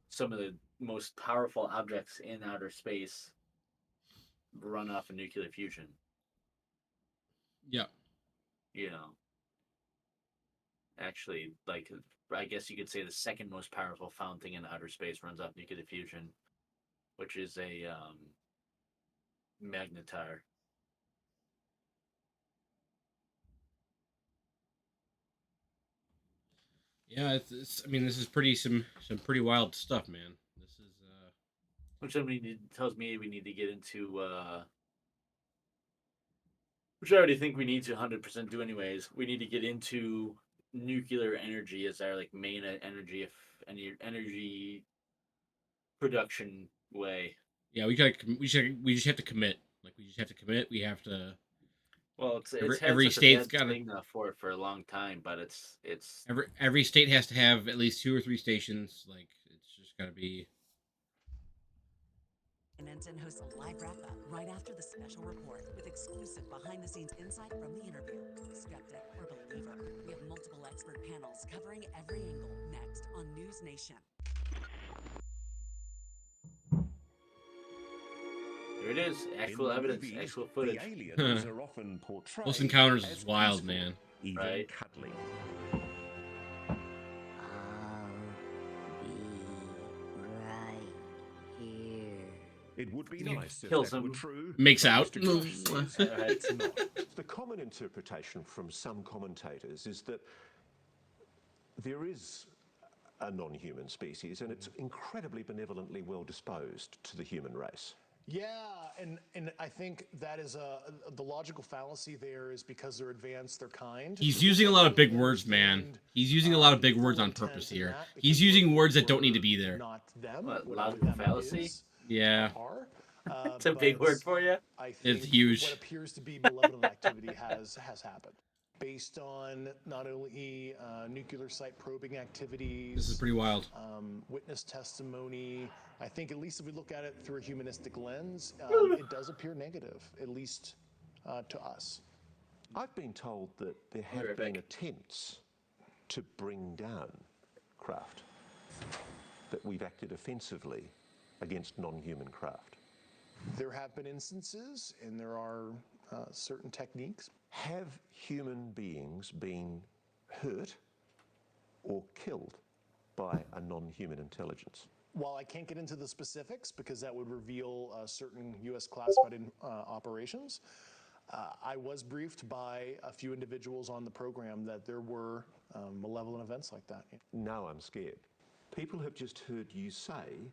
[SPEAKER 5] some of the most powerful objects in outer space run off of nuclear fusion.
[SPEAKER 6] Yeah.
[SPEAKER 5] Actually, like I guess you could say the second most powerful found thing in outer space runs off nuclear fusion, which is a magnetar.
[SPEAKER 6] Yeah, it's. I mean, this is some pretty wild stuff, man. This is.
[SPEAKER 5] Which tells me we need to get into. Which I already think we need to 100% do anyways. We need to get into nuclear energy as our like main energy production way.
[SPEAKER 6] Yeah, we just have to commit. Like we just have to commit. We have to.
[SPEAKER 5] Well, it's
[SPEAKER 6] every
[SPEAKER 5] had such
[SPEAKER 6] state's
[SPEAKER 5] a bad
[SPEAKER 6] got
[SPEAKER 5] stigma for a long time, but it's
[SPEAKER 6] every state has to have at least 2 or 3 stations. Like it's just got to be.
[SPEAKER 13] And hosts a live wrap-up right after the special report with exclusive behind-the-scenes insight from the interview. Skeptic or believer, we have multiple expert panels covering every angle next on News Nation.
[SPEAKER 5] Here it is. Actual evidence,
[SPEAKER 7] movies,
[SPEAKER 5] actual footage.
[SPEAKER 7] The aliens are often portrayed
[SPEAKER 6] Close Encounters
[SPEAKER 7] as
[SPEAKER 6] is wild,
[SPEAKER 7] peaceful,
[SPEAKER 6] man.
[SPEAKER 7] even
[SPEAKER 5] right?
[SPEAKER 7] cuddly. It would be nice if that were true.
[SPEAKER 6] Makes
[SPEAKER 7] but
[SPEAKER 6] out.
[SPEAKER 7] Mr. Grush says it's not. The common interpretation from some commentators is that there is a non-human species and it's incredibly benevolently well disposed to the human race.
[SPEAKER 1] Yeah, and I think that is the logical fallacy there is because they're advanced, they're kind.
[SPEAKER 6] He's using a lot of big words, man. He's using a lot of big words on purpose here. He's using words that don't need to be there.
[SPEAKER 1] Not them.
[SPEAKER 5] What, logical fallacy?
[SPEAKER 6] Yeah.
[SPEAKER 5] It's a big word for you.
[SPEAKER 1] I think
[SPEAKER 6] it's huge.
[SPEAKER 1] What appears to be malevolent activity has happened. Based on not only nuclear site probing activities.
[SPEAKER 6] This is pretty wild.
[SPEAKER 1] Witness testimony. I think at least if we look at it through a humanistic lens, it does appear negative, at least to us.
[SPEAKER 4] I've been told that there have been attempts to bring down craft, that we've acted offensively against non-human craft.
[SPEAKER 1] There have been instances, and there are certain techniques.
[SPEAKER 4] Have human beings been hurt or killed by a non-human intelligence?
[SPEAKER 1] While I can't get into the specifics because that would reveal certain U.S. classified operations, I was briefed by a few individuals on the program that there were malevolent events like that.
[SPEAKER 4] Now I'm scared. People have just heard you say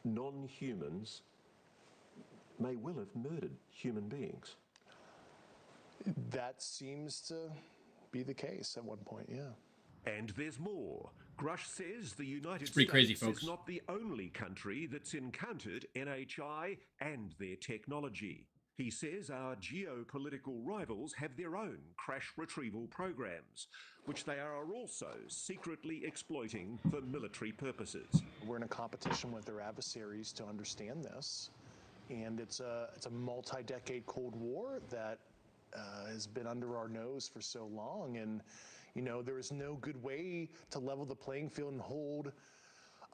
[SPEAKER 4] non-humans may well have murdered human beings.
[SPEAKER 1] That seems to be the case at one point, yeah.
[SPEAKER 7] And there's more. Grush says the United
[SPEAKER 6] pretty
[SPEAKER 7] States
[SPEAKER 6] crazy, folks.
[SPEAKER 7] is not the only country that's encountered NHI and their technology. He says our geopolitical rivals have their own crash retrieval programs, which they are also secretly exploiting for military purposes.
[SPEAKER 1] We're in a competition with their adversaries to understand this, and it's a multi-decade Cold War that has been under our nose for so long, and there is no good way to level the playing field and hold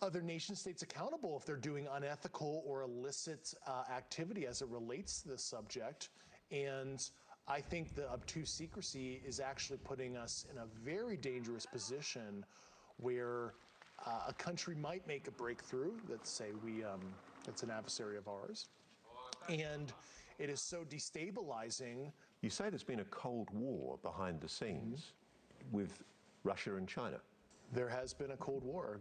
[SPEAKER 1] other nation states accountable if they're doing unethical or illicit activity as it relates to this subject. And I think the obtuse secrecy is actually putting us in a very dangerous position where a country might make a breakthrough. Let's say it's an adversary of ours. And it is so destabilizing.
[SPEAKER 7] You say there's been a Cold War behind the scenes with Russia and China.
[SPEAKER 1] There has been a Cold War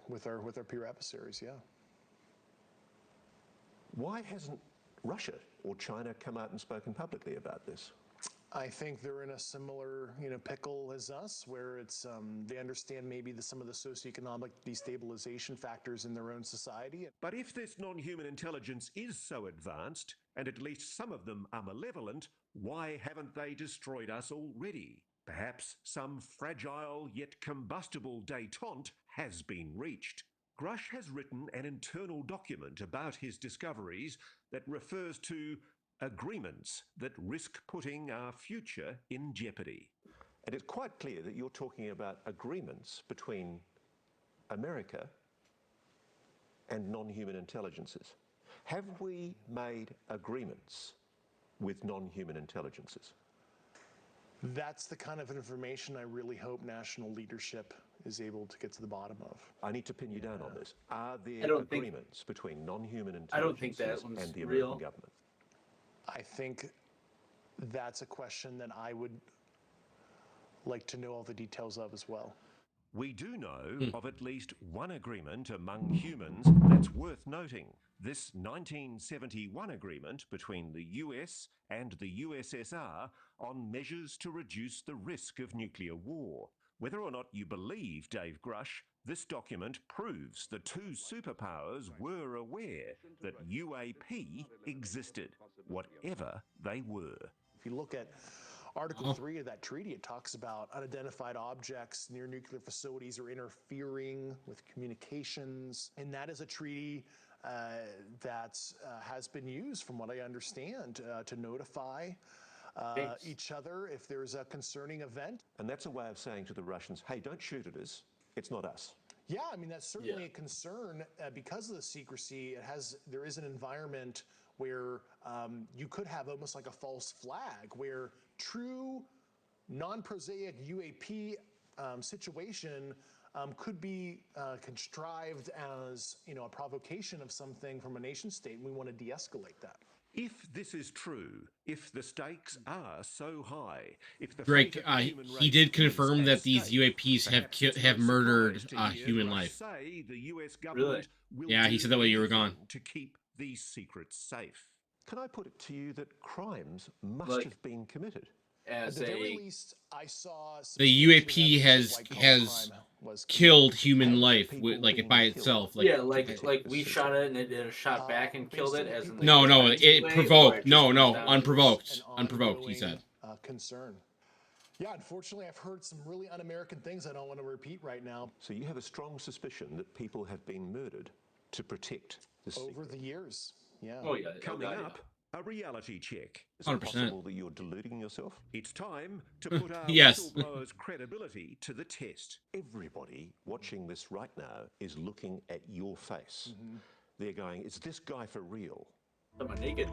[SPEAKER 1] with our peer adversaries, yeah.
[SPEAKER 7] Why hasn't Russia or China come out and spoken publicly about this?
[SPEAKER 1] I think they're in a similar, pickle as us, where it's they understand maybe some of the socioeconomic destabilization factors in their own society.
[SPEAKER 7] But if this non-human intelligence is so advanced, and at least some of them are malevolent, why haven't they destroyed us already? Perhaps some fragile yet combustible détente has been reached. Grush has written an internal document about his discoveries that refers to agreements that risk putting our future in jeopardy. And it's quite clear that you're talking about agreements between America and non-human intelligences. Have we made agreements with non-human intelligences?
[SPEAKER 1] That's the kind of information I really hope national leadership is able to get to the bottom of.
[SPEAKER 7] I need to pin you down on this. Are there agreements between non-human intelligences
[SPEAKER 5] I don't think that one's
[SPEAKER 7] and the
[SPEAKER 5] real.
[SPEAKER 7] American government?
[SPEAKER 1] I think that's a question that I would like to know all the details of as well.
[SPEAKER 7] We do know of at least one agreement among humans that's worth noting. This 1971 agreement between the US and the USSR on measures to reduce the risk of nuclear war. Whether or not you believe Dave Grush, this document proves the two superpowers were aware that UAP existed, whatever they were.
[SPEAKER 1] If you look at Article 3 of that treaty, it talks about unidentified objects near nuclear facilities or interfering with communications. And that is a treaty that has been used, from what I understand, to notify each other if there's a concerning event.
[SPEAKER 7] And that's a way of saying to the Russians, hey, don't shoot at us. It's not us.
[SPEAKER 1] Yeah, I mean, that's certainly a concern because of the secrecy. There is an environment where you could have almost like a false flag, where true non-prosaic UAP situation could be contrived as a provocation of something from a nation state, and we want to de-escalate that.
[SPEAKER 7] If this is true, if the stakes are so high, if the
[SPEAKER 6] Drake,
[SPEAKER 7] fate of the human
[SPEAKER 6] he
[SPEAKER 7] race
[SPEAKER 6] did
[SPEAKER 7] is
[SPEAKER 6] confirm
[SPEAKER 7] at
[SPEAKER 6] that these
[SPEAKER 7] stake,
[SPEAKER 6] UAPs
[SPEAKER 7] perhaps it's
[SPEAKER 6] have
[SPEAKER 7] no
[SPEAKER 6] murdered
[SPEAKER 7] surprise to hear
[SPEAKER 6] human
[SPEAKER 7] Grush
[SPEAKER 6] life.
[SPEAKER 7] say the US government will
[SPEAKER 6] Yeah, he
[SPEAKER 7] do
[SPEAKER 6] said that while you were
[SPEAKER 7] anything
[SPEAKER 6] gone.
[SPEAKER 7] to keep these secrets safe. Can I put it to you that crimes must have been committed?
[SPEAKER 1] At the very least, I saw
[SPEAKER 6] The UAP has killed human life, like by itself. Like,
[SPEAKER 5] like we shot it and it did a shot back and killed it. As in
[SPEAKER 6] no, it provoked. No, unprovoked. Unprovoked. He said.
[SPEAKER 1] Concern. Yeah, unfortunately, I've heard some really un-American things I don't want to repeat right now.
[SPEAKER 7] So you have a strong suspicion that people have been murdered to protect this
[SPEAKER 1] over the years. Yeah.
[SPEAKER 5] Oh yeah.
[SPEAKER 7] Coming up, a reality check. Is
[SPEAKER 6] 100%.
[SPEAKER 7] it possible that you're deluding yourself? It's time to put our
[SPEAKER 6] Yes.
[SPEAKER 7] whistleblower's credibility to the test. Everybody watching this right now is looking at your face. They're going, is this guy for real?
[SPEAKER 5] Am I naked?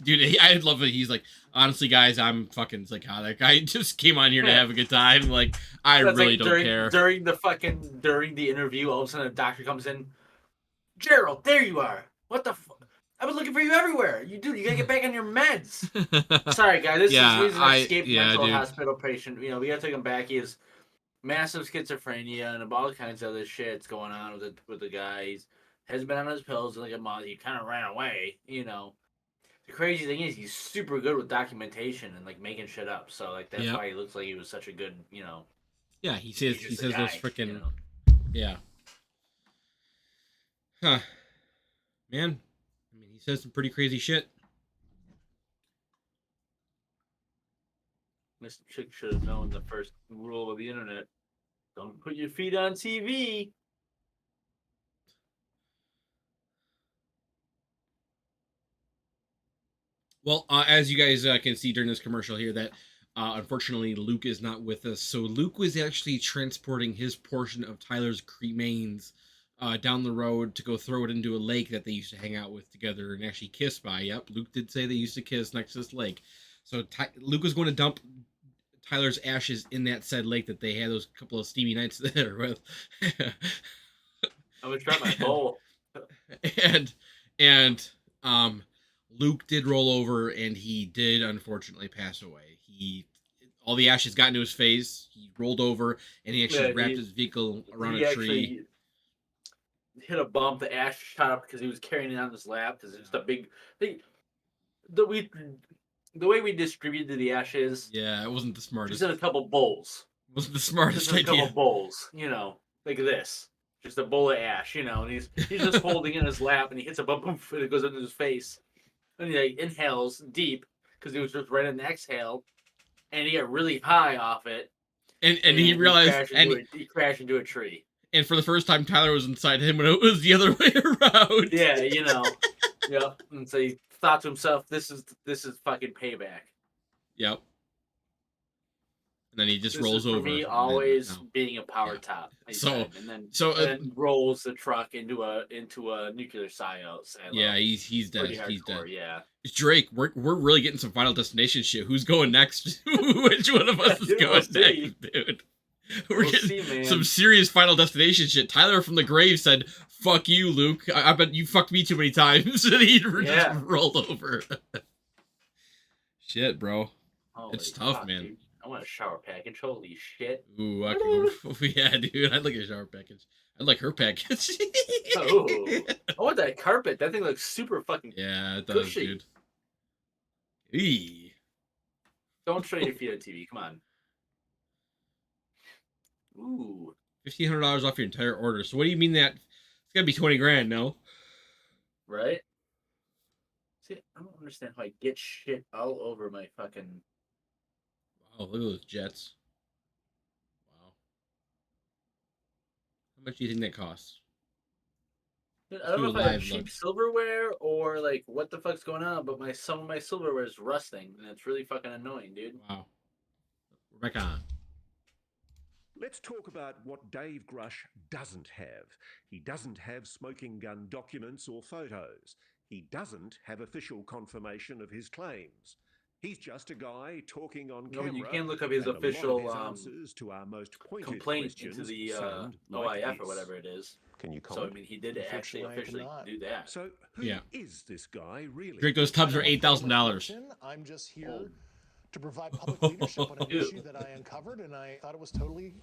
[SPEAKER 6] Dude, I love that he's like, honestly, guys, I'm fucking psychotic. I just came on here to have a good time. Like, I really don't care.
[SPEAKER 5] During the interview, all of a sudden a doctor comes in. Gerald, there you are. What the fuck? I've been looking for you everywhere. You gotta get back on your meds. Sorry, guys. He's an escaped mental hospital patient. We gotta take him back. He has massive schizophrenia and all kinds of other shit's going on with the guy. He hasn't been on his pills in like a month. He kind of ran away. The crazy thing is he's super good with documentation and like making shit up. So like that's why he looks like he was such a good,
[SPEAKER 6] Yeah, he says those freaking yeah. Huh. Man, I mean, he says some pretty crazy shit.
[SPEAKER 5] Mr. Chick should have known the first rule of the internet: don't put your feet on TV.
[SPEAKER 6] Well, as you guys can see during this commercial here, that Unfortunately, Luke is not with us. So Luke was actually transporting his portion of Tyler's cremains down the road to go throw it into a lake that they used to hang out with together and actually kiss by. Yep, Luke did say they used to kiss next to this lake. So Luke was going to dump Tyler's ashes in that said lake that they had those couple of steamy nights there with.
[SPEAKER 5] I'm gonna try my bowl.
[SPEAKER 6] and Luke did roll over, and he did unfortunately pass away. All the ashes got into his face. He rolled over, and he actually wrapped his vehicle around a tree.
[SPEAKER 5] Hit a bump. The ash shot up because he was carrying it on his lap. Because it's just a big. The way we distributed the ashes.
[SPEAKER 6] Yeah, it wasn't the smartest.
[SPEAKER 5] Just in a couple bowls.
[SPEAKER 6] Wasn't the smartest idea.
[SPEAKER 5] Just in a couple bowls, like this. Just a bowl of ash, and he's just holding in his lap, and he hits a bump, and it goes into his face, and he inhales deep because he was just right in the exhale, and he got really high off it,
[SPEAKER 6] and he realized
[SPEAKER 5] he crashed into a tree.
[SPEAKER 6] And for the first time, Tyler was inside him when it was the other way around.
[SPEAKER 5] Yeah, yep. And so he thought to himself, "This is fucking payback."
[SPEAKER 6] Yep. And then he just rolls over.
[SPEAKER 5] For me, always being a power top. And then rolls the truck into a nuclear silo.
[SPEAKER 6] Yeah, he's dead. He's dead.
[SPEAKER 5] Yeah.
[SPEAKER 6] Drake, we're really getting some Final Destination shit. Who's going next? Which one of us is going next, dude? We're getting some serious Final Destination shit. Tyler from the grave said, "Fuck you, Luke. I bet you fucked me too many times." And he just rolled over. Shit, bro.
[SPEAKER 5] Holy
[SPEAKER 6] it's tough, man.
[SPEAKER 5] Dude. I want a shower package. Holy shit.
[SPEAKER 6] Ooh, yeah, dude. I'd like a shower package. I'd like her package.
[SPEAKER 5] Oh, I want that carpet. That thing looks super fucking
[SPEAKER 6] yeah, it does,
[SPEAKER 5] cushy.
[SPEAKER 6] Dude. Eee.
[SPEAKER 5] Don't show your feet on TV. Come on. Ooh.
[SPEAKER 6] $1,500 off your entire order. So what do you mean that it's gotta be 20 grand, no?
[SPEAKER 5] Right? See, I don't understand how I get shit all over my fucking.
[SPEAKER 6] Wow, look at those jets. Wow. How much do you think that costs?
[SPEAKER 5] I don't know if I have cheap silverware or like what the fuck's going on, but some of my silverware is rusting and it's really fucking annoying, dude.
[SPEAKER 6] Wow. We're back on.
[SPEAKER 7] Let's talk about what Dave Grush doesn't have. He doesn't have smoking gun documents or photos. He doesn't have official confirmation of his claims. He's just a guy talking on camera.
[SPEAKER 5] You can look up his official
[SPEAKER 7] answers to our most pointed
[SPEAKER 5] complaint into the OIF or whatever it is.
[SPEAKER 7] Can you comment?
[SPEAKER 5] So I mean, he did actually officially do that.
[SPEAKER 7] So who is this guy really?
[SPEAKER 6] Drake, those tubs are $8,000.
[SPEAKER 1] I'm just here to provide public leadership on an issue that I uncovered, and I thought it was totally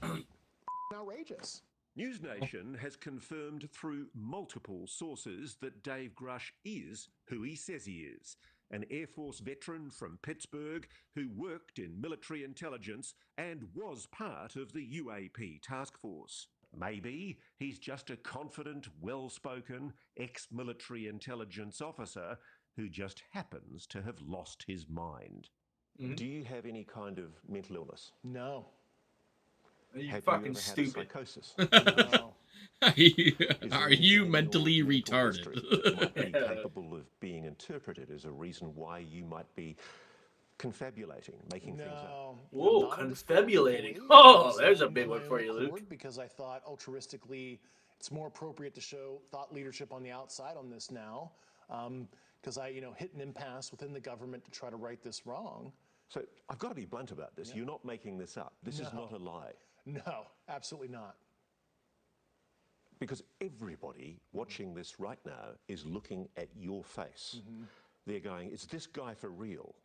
[SPEAKER 1] outrageous.
[SPEAKER 7] News Nation has confirmed through multiple sources that Dave Grush is who he says he is, an Air Force veteran from Pittsburgh who worked in military intelligence and was part of the UAP task force. Maybe he's just a confident, well-spoken, ex-military intelligence officer who just happens to have lost his mind.
[SPEAKER 4] Mm-hmm. Do you have any kind of mental illness?
[SPEAKER 1] No.
[SPEAKER 5] You're fucking stupid.
[SPEAKER 4] Psychosis?
[SPEAKER 1] No.
[SPEAKER 6] Are you mentally retarded?
[SPEAKER 4] Might be capable of being interpreted as a reason why you might be confabulating, making things up.
[SPEAKER 5] Whoa, confabulating. Oh, there's a big one for you, Luke.
[SPEAKER 1] Because I thought altruistically it's more appropriate to show thought leadership on the outside on this now. Because I, hit an impasse within the government to try to right this wrong.
[SPEAKER 4] So I've got to be blunt about this. Yeah. You're not making this up. This is not a lie.
[SPEAKER 1] No, absolutely not.
[SPEAKER 4] Because everybody watching this right now is looking at your face. Mm-hmm. They're going, is this guy for real?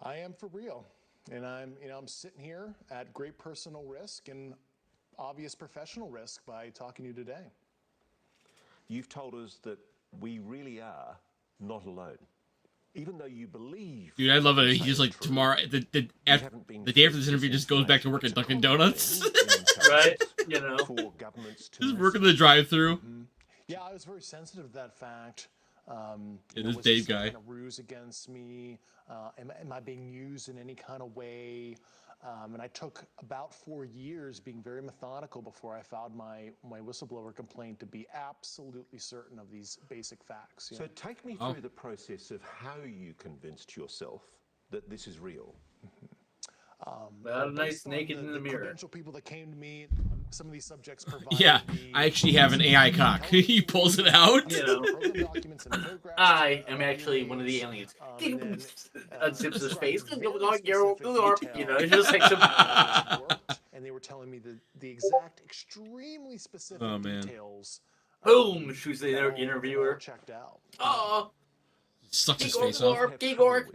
[SPEAKER 1] I am for real. And I'm sitting here at great personal risk and obvious professional risk by talking to you today.
[SPEAKER 4] You've told us that we really are not alone. Even though you believe...
[SPEAKER 6] Dude, I love it. He just like tomorrow, the day after this interview, just goes back to work at Dunkin' Donuts.
[SPEAKER 5] Right?
[SPEAKER 4] For governments to
[SPEAKER 6] just working the drive-thru.
[SPEAKER 1] Mm-hmm. Yeah, I was very sensitive to that fact.
[SPEAKER 6] This Dave guy.
[SPEAKER 1] Kind of ruse against me? Am I being used in any kind of way? And I took about 4 years being very methodical before I filed my whistleblower complaint to be absolutely certain of these basic facts.
[SPEAKER 4] So take me through the process of how you convinced yourself that this is real.
[SPEAKER 1] Mm-hmm.
[SPEAKER 5] Not a nice
[SPEAKER 1] based on
[SPEAKER 5] naked in the mirror.
[SPEAKER 1] credential people that came to me, some of these subjects provided
[SPEAKER 6] Yeah, I actually have an AI cock. He pulls it out.
[SPEAKER 5] You know, I am actually one of the aliens. Unzips his face. You know, it's just like some.
[SPEAKER 1] And they were telling me the exact, extremely specific details.
[SPEAKER 5] Boom! Shoots the interviewer.
[SPEAKER 1] Checked out.
[SPEAKER 5] Oh.
[SPEAKER 6] Sucks his face off.
[SPEAKER 5] Igor.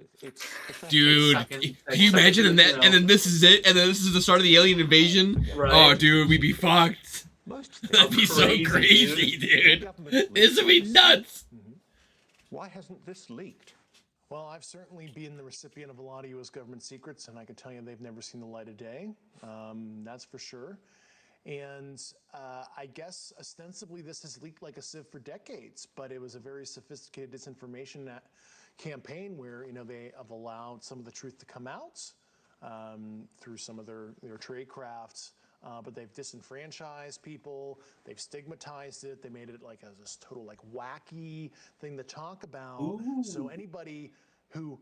[SPEAKER 6] Dude, can you imagine? And then this is it, and then this is the start of the alien invasion.
[SPEAKER 5] Right.
[SPEAKER 6] Oh, dude, we'd be fucked. That'd be so crazy, dude. This would be nuts.
[SPEAKER 7] Why hasn't this leaked?
[SPEAKER 1] Well, I've certainly been the recipient of a lot of U.S. government secrets, and I can tell you they've never seen the light of day. That's for sure. And I guess ostensibly this has leaked like a sieve for decades, but it was a very sophisticated disinformation campaign where, you know, they have allowed some of the truth to come out through some of their trade crafts, but they've disenfranchised people, they've stigmatized it, they made it like this total like wacky thing to talk about.
[SPEAKER 5] Ooh.
[SPEAKER 1] So anybody who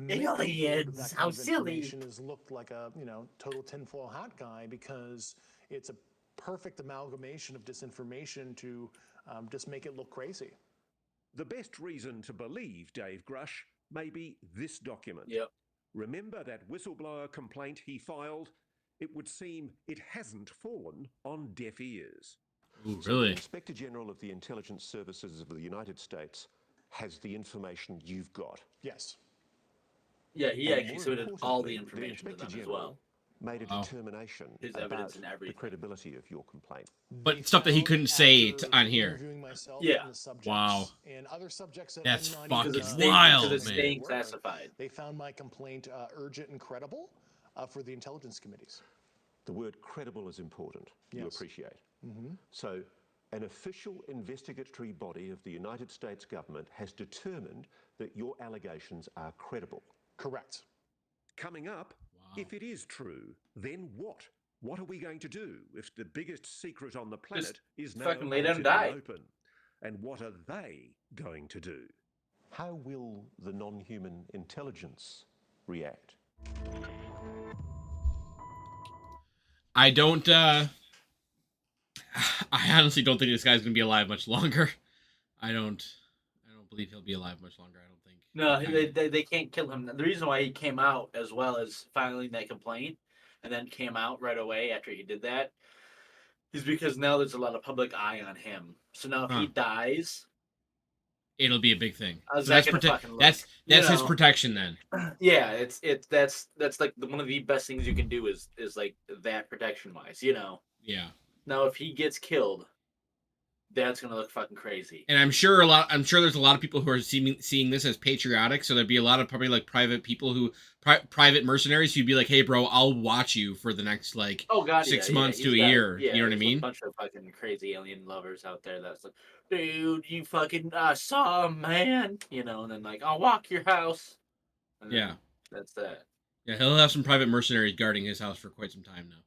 [SPEAKER 5] aliens, how silly,
[SPEAKER 1] has looked like a, you know, total tinfoil hat guy, because it's a perfect amalgamation of disinformation to just make it look crazy.
[SPEAKER 7] The best reason to believe Dave Grush may be this document.
[SPEAKER 5] Yep.
[SPEAKER 7] Remember that whistleblower complaint he filed? It would seem it hasn't fallen on deaf ears.
[SPEAKER 6] Ooh,
[SPEAKER 7] So
[SPEAKER 6] really?
[SPEAKER 7] the Inspector General of the Intelligence Services of the United States has the information you've got.
[SPEAKER 1] Yes.
[SPEAKER 5] Yeah, he
[SPEAKER 7] And
[SPEAKER 5] actually
[SPEAKER 7] more
[SPEAKER 5] submitted all the
[SPEAKER 7] importantly,
[SPEAKER 5] information to
[SPEAKER 7] Inspector
[SPEAKER 5] them as
[SPEAKER 7] General
[SPEAKER 5] well.
[SPEAKER 7] made a
[SPEAKER 6] Wow.
[SPEAKER 7] determination
[SPEAKER 5] His
[SPEAKER 7] about
[SPEAKER 5] evidence and
[SPEAKER 7] the
[SPEAKER 5] everything.
[SPEAKER 7] credibility of your complaint.
[SPEAKER 6] But stuff that he couldn't say on here.
[SPEAKER 5] Yeah.
[SPEAKER 6] Wow.
[SPEAKER 1] And other subjects that
[SPEAKER 6] That's
[SPEAKER 1] I'm not
[SPEAKER 6] fucking
[SPEAKER 1] even
[SPEAKER 6] wild,
[SPEAKER 5] because it's
[SPEAKER 6] man.
[SPEAKER 5] staying classified.
[SPEAKER 1] They found my complaint urgent and credible for the intelligence committees.
[SPEAKER 7] The word credible is important. You
[SPEAKER 1] Yes.
[SPEAKER 7] appreciate. So an official investigatory body of the United States government has determined that your allegations are credible.
[SPEAKER 1] Correct.
[SPEAKER 7] Coming up, if it is true, then what? What are we going to do if the biggest secret on the planet is now
[SPEAKER 5] fucking lay down and
[SPEAKER 7] out in
[SPEAKER 5] die.
[SPEAKER 7] the open? And what are they going to do? How will the non-human intelligence react?
[SPEAKER 6] I don't, I honestly don't think this guy's gonna be alive much longer. I don't believe he'll be alive much longer, I don't think.
[SPEAKER 5] No, they can't kill him. The reason why he came out as well as filing that complaint and then came out right away after he did that is because now there's a lot of public eye on him. So now if he dies,
[SPEAKER 6] it'll be a big thing.
[SPEAKER 5] how's
[SPEAKER 6] So
[SPEAKER 5] that
[SPEAKER 6] that's
[SPEAKER 5] gonna fucking look?
[SPEAKER 6] that's
[SPEAKER 5] You
[SPEAKER 6] his
[SPEAKER 5] know?
[SPEAKER 6] protection then.
[SPEAKER 5] Yeah, that's like one of the best things you can do is like that protection wise, you know.
[SPEAKER 6] Yeah.
[SPEAKER 5] Now if he gets killed, that's gonna look fucking crazy.
[SPEAKER 6] And I'm sure there's a lot of people who are seeing this as patriotic. So there'd be a lot of probably like private people who private mercenaries who'd be like, "Hey, bro, I'll watch you for the next like 6 months to a year."
[SPEAKER 5] Yeah,
[SPEAKER 6] you know what I
[SPEAKER 5] there's
[SPEAKER 6] mean?
[SPEAKER 5] A bunch of fucking crazy alien lovers out there that's like, dude, you fucking saw a man, you know, and then like, I'll walk your house. And
[SPEAKER 6] Yeah.
[SPEAKER 5] That's that.
[SPEAKER 6] Yeah, he'll have some private mercenaries guarding his house for quite some time now.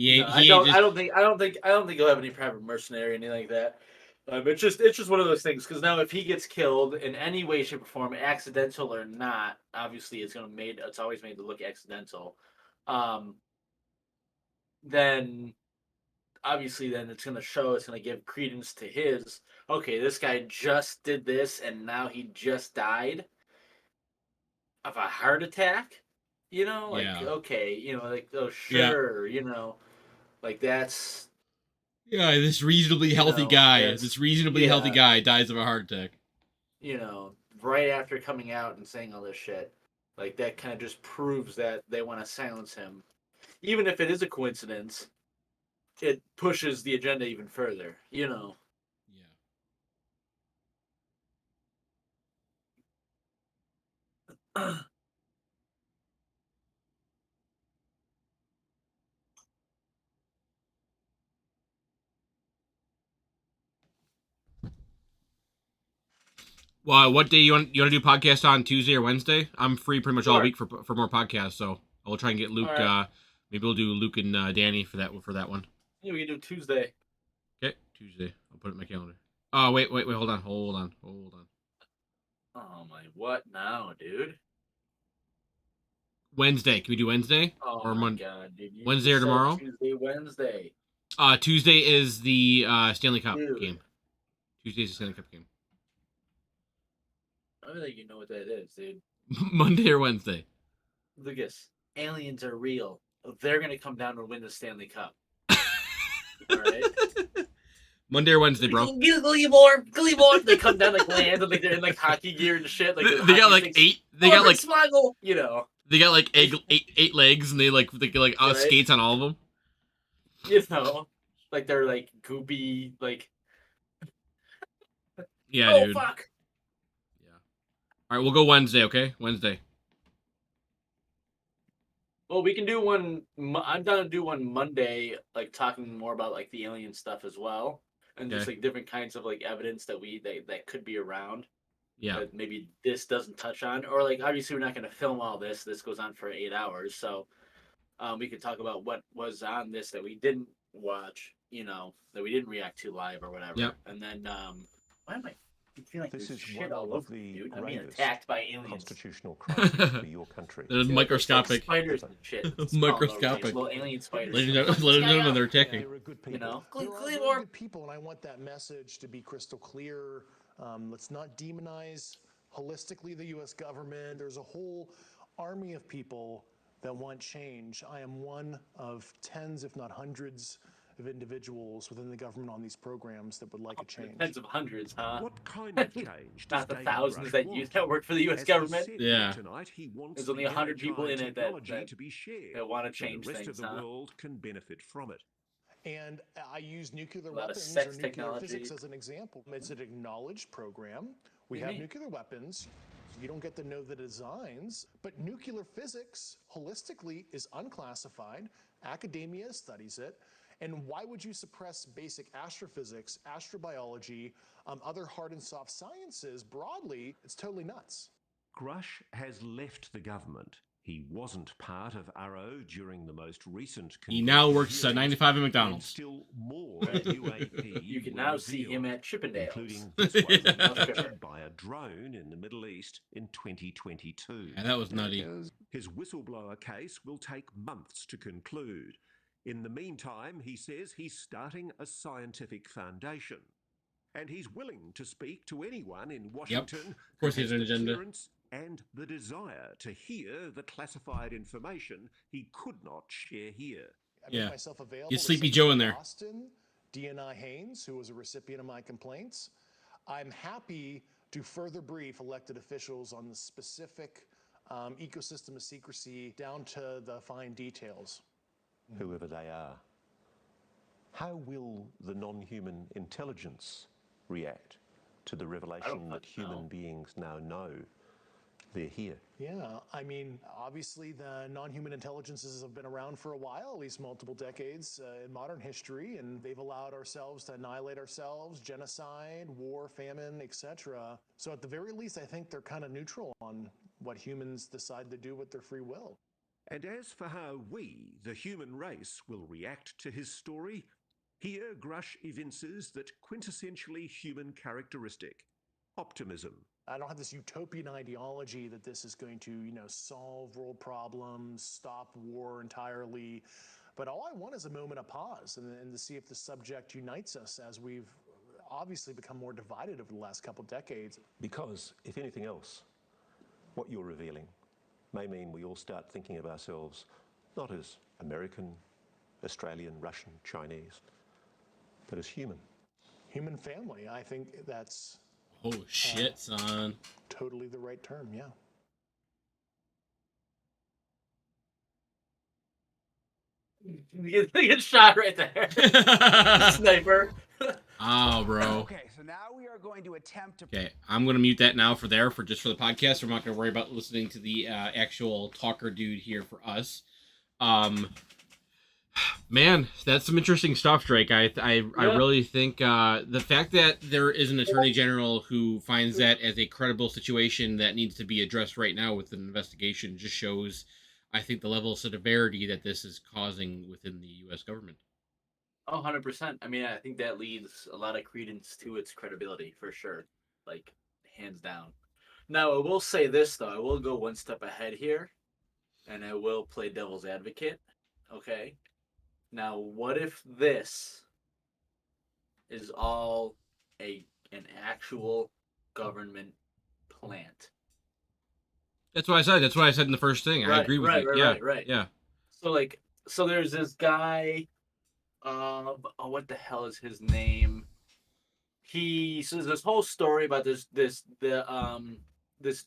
[SPEAKER 5] I don't think he'll have any private mercenary or anything like that. It's just one of those things because now if he gets killed in any way, shape, or form, accidental or not, obviously it's always made to look accidental. Then obviously it's going to give credence to his. Okay, this guy just did this and now he just died of a heart attack. You know, like okay, you know, like oh sure, you know. Like that's
[SPEAKER 6] this reasonably healthy guy. This reasonably healthy guy dies of a heart attack.
[SPEAKER 5] You know, right after coming out and saying all this shit, like that kind of just proves that they want to silence him. Even if it is a coincidence, it pushes the agenda even further. You know. Yeah.
[SPEAKER 6] Well, what day you want to do podcast on? Tuesday or Wednesday? I'm free pretty much all week for more podcasts, so I'll try and get Luke. Right. Maybe we'll do Luke and Danny for that one.
[SPEAKER 5] Yeah, we can do Tuesday.
[SPEAKER 6] Okay, Tuesday. I'll put it in my calendar. Oh wait, hold on.
[SPEAKER 5] Oh my, what now, dude?
[SPEAKER 6] Wednesday. Can we do Wednesday?
[SPEAKER 5] Oh
[SPEAKER 6] or
[SPEAKER 5] my god, dude!
[SPEAKER 6] Wednesday or tomorrow?
[SPEAKER 5] Tuesday, Wednesday.
[SPEAKER 6] Tuesday is the Stanley Cup game. Tuesday is the Stanley Cup game.
[SPEAKER 5] I don't think you know what that is, dude.
[SPEAKER 6] Monday or Wednesday?
[SPEAKER 5] Lucas, aliens are real. They're gonna come down and win the Stanley Cup. All right.
[SPEAKER 6] Monday or Wednesday, bro.
[SPEAKER 5] Gleamore. They come down like land and like they're in like hockey gear and shit. Like
[SPEAKER 6] they got like eight. They got like
[SPEAKER 5] Smuggle, you know.
[SPEAKER 6] They got like eight legs and they get
[SPEAKER 5] Right?
[SPEAKER 6] skates on all of them.
[SPEAKER 5] You know, like they're like goopy, like.
[SPEAKER 6] Yeah,
[SPEAKER 5] oh
[SPEAKER 6] dude.
[SPEAKER 5] Fuck.
[SPEAKER 6] Yeah. All right, we'll go Wednesday. Okay, Wednesday.
[SPEAKER 5] Well, we can do one. I'm down to do one Monday, like talking more about like the alien stuff as well, and just like different kinds of like evidence that that could be around.
[SPEAKER 6] Yeah.
[SPEAKER 5] That maybe this doesn't touch on, or like obviously we're not going to film all this. This goes on for 8 hours, so we could talk about what was on this that we didn't watch, you know, that we didn't react to live or whatever.
[SPEAKER 6] Yep.
[SPEAKER 5] And then why am I feeling like
[SPEAKER 4] This
[SPEAKER 5] there's
[SPEAKER 4] is
[SPEAKER 5] shit
[SPEAKER 4] one
[SPEAKER 5] all
[SPEAKER 4] of
[SPEAKER 5] over me,
[SPEAKER 4] the
[SPEAKER 5] dude? I'm being
[SPEAKER 4] gravest
[SPEAKER 5] attacked by aliens.
[SPEAKER 4] constitutional crises for your country.
[SPEAKER 6] They're microscopic.
[SPEAKER 5] Spiders and shit.
[SPEAKER 6] Microscopic.
[SPEAKER 5] Little alien spiders.
[SPEAKER 6] Ladies and gentlemen, they're attacking.
[SPEAKER 4] They're a good people.
[SPEAKER 5] You know,
[SPEAKER 1] There are very good people, and I want that message to be crystal clear. Let's not demonize holistically the U.S. government. There's a whole army of people that want change. I am one of tens, if not hundreds, of individuals within the government on these programs that would like a change.
[SPEAKER 5] Tens of hundreds, huh?
[SPEAKER 7] What kind of change?
[SPEAKER 5] Not the
[SPEAKER 7] does David
[SPEAKER 5] thousands
[SPEAKER 7] Grush
[SPEAKER 5] that work for the U.S.
[SPEAKER 7] As he
[SPEAKER 5] government.
[SPEAKER 7] said
[SPEAKER 6] Yeah.
[SPEAKER 7] Tonight, he wants
[SPEAKER 5] There's only
[SPEAKER 7] the
[SPEAKER 5] 100 people in it
[SPEAKER 7] technology to be shared,
[SPEAKER 5] that want to
[SPEAKER 7] so
[SPEAKER 5] change
[SPEAKER 7] the rest
[SPEAKER 5] things,
[SPEAKER 7] of the
[SPEAKER 5] huh?
[SPEAKER 7] world can benefit from it.
[SPEAKER 1] And I use nuclear
[SPEAKER 5] A lot of
[SPEAKER 1] weapons
[SPEAKER 5] sex
[SPEAKER 1] or nuclear
[SPEAKER 5] technology.
[SPEAKER 1] physics as an example. It's an acknowledged program. We
[SPEAKER 5] do you
[SPEAKER 1] have
[SPEAKER 5] mean?
[SPEAKER 1] nuclear weapons. You don't get to know the designs, but nuclear physics holistically is unclassified. Academia studies it. And why would you suppress basic astrophysics, astrobiology, other hard and soft sciences broadly? It's totally nuts.
[SPEAKER 7] Grush has left the government. He wasn't part of RO during the most recent.
[SPEAKER 6] He now works at 95 at McDonald's.
[SPEAKER 7] Still more UAP.
[SPEAKER 5] You can now see him at Chippendales.
[SPEAKER 7] Including this one captured by a drone in the Middle East in 2022.
[SPEAKER 6] Yeah, that was nutty.
[SPEAKER 7] His whistleblower case will take months to conclude. In the meantime, he says he's starting a scientific foundation. And he's willing to speak to anyone in Washington.
[SPEAKER 6] Of course he has an
[SPEAKER 7] the
[SPEAKER 6] agenda.
[SPEAKER 7] clearance and the desire to hear the classified information he could not share here.
[SPEAKER 1] I made myself available
[SPEAKER 6] Get
[SPEAKER 1] to
[SPEAKER 6] Sleepy
[SPEAKER 1] Senator
[SPEAKER 6] Joe in there.
[SPEAKER 1] Austin, DNI Haynes, who was a recipient of my complaints. I'm happy to further brief elected officials on the specific ecosystem of secrecy down to the fine details.
[SPEAKER 4] Whoever they are. How will the non-human intelligence react to the revelation that human beings now know they're here?
[SPEAKER 1] Yeah, I mean, obviously the non-human intelligences have been around for a while, at least multiple decades in modern history, and they've allowed ourselves to annihilate ourselves, genocide, war, famine, etc. So at the very least, I think they're kind of neutral on what humans decide to do with their free will.
[SPEAKER 7] And as for how we, the human race, will react to his story, here Grush evinces that quintessentially human characteristic: optimism.
[SPEAKER 1] I don't have this utopian ideology that this is going to, solve world problems, stop war entirely. But all I want is a moment of pause and to see if the subject unites us as we've obviously become more divided over the last couple decades.
[SPEAKER 4] Because, if anything else, what you're revealing may mean we all start thinking of ourselves not as American, Australian, Russian, Chinese, but as human.
[SPEAKER 1] Human family. I think that's...
[SPEAKER 6] Oh, shit, son.
[SPEAKER 1] Totally the right term, yeah.
[SPEAKER 5] You get shot right there. Sniper.
[SPEAKER 6] Oh, bro.
[SPEAKER 14] Okay, so now we are going to attempt to...
[SPEAKER 6] Okay, I'm going to mute that now for the podcast. We're not going to worry about listening to the actual talker dude here for us. Man, that's some interesting stuff, Drake. I really think the fact that there is an attorney general who finds that as a credible situation that needs to be addressed right now with an investigation just shows, I think, the level of severity that this is causing within the U.S. government.
[SPEAKER 5] Oh, 100%. I mean, I think that leads a lot of credence to its credibility, for sure. Like, hands down. Now, I will say this, though. I will go one step ahead here. and I will play devil's advocate. Okay. Now, what if this is all an actual government plant?
[SPEAKER 6] That's what I said. That's what I said in the first thing. I agree with you. Yeah.
[SPEAKER 5] Right.
[SPEAKER 6] Yeah.
[SPEAKER 5] So there's this guy. What the hell is his name? He says this whole story about this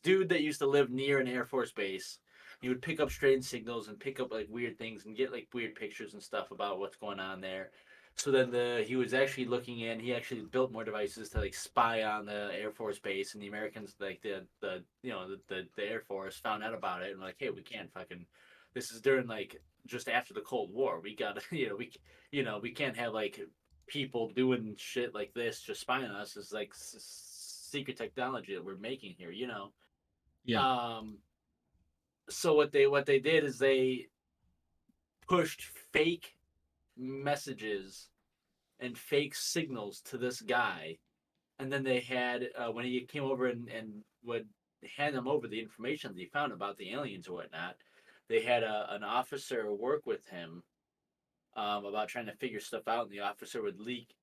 [SPEAKER 5] dude that used to live near an Air Force base. He would pick up strange signals and pick up like weird things and get like weird pictures and stuff about what's going on there. So then he was actually looking in. He actually built more devices to like spy on the Air Force base, and the Americans, like the Air Force, found out about it and were like, hey, we can't fucking. This is during like just after the Cold War. We got to we can't have like people doing shit like this just spying on us. Is like secret technology that we're making here.
[SPEAKER 6] Yeah.
[SPEAKER 5] So what they did is they pushed fake messages and fake signals to this guy, and then they had when he came over and would hand them over the information that he found about the aliens or whatnot, they had an officer work with him about trying to figure stuff out, and the officer would leak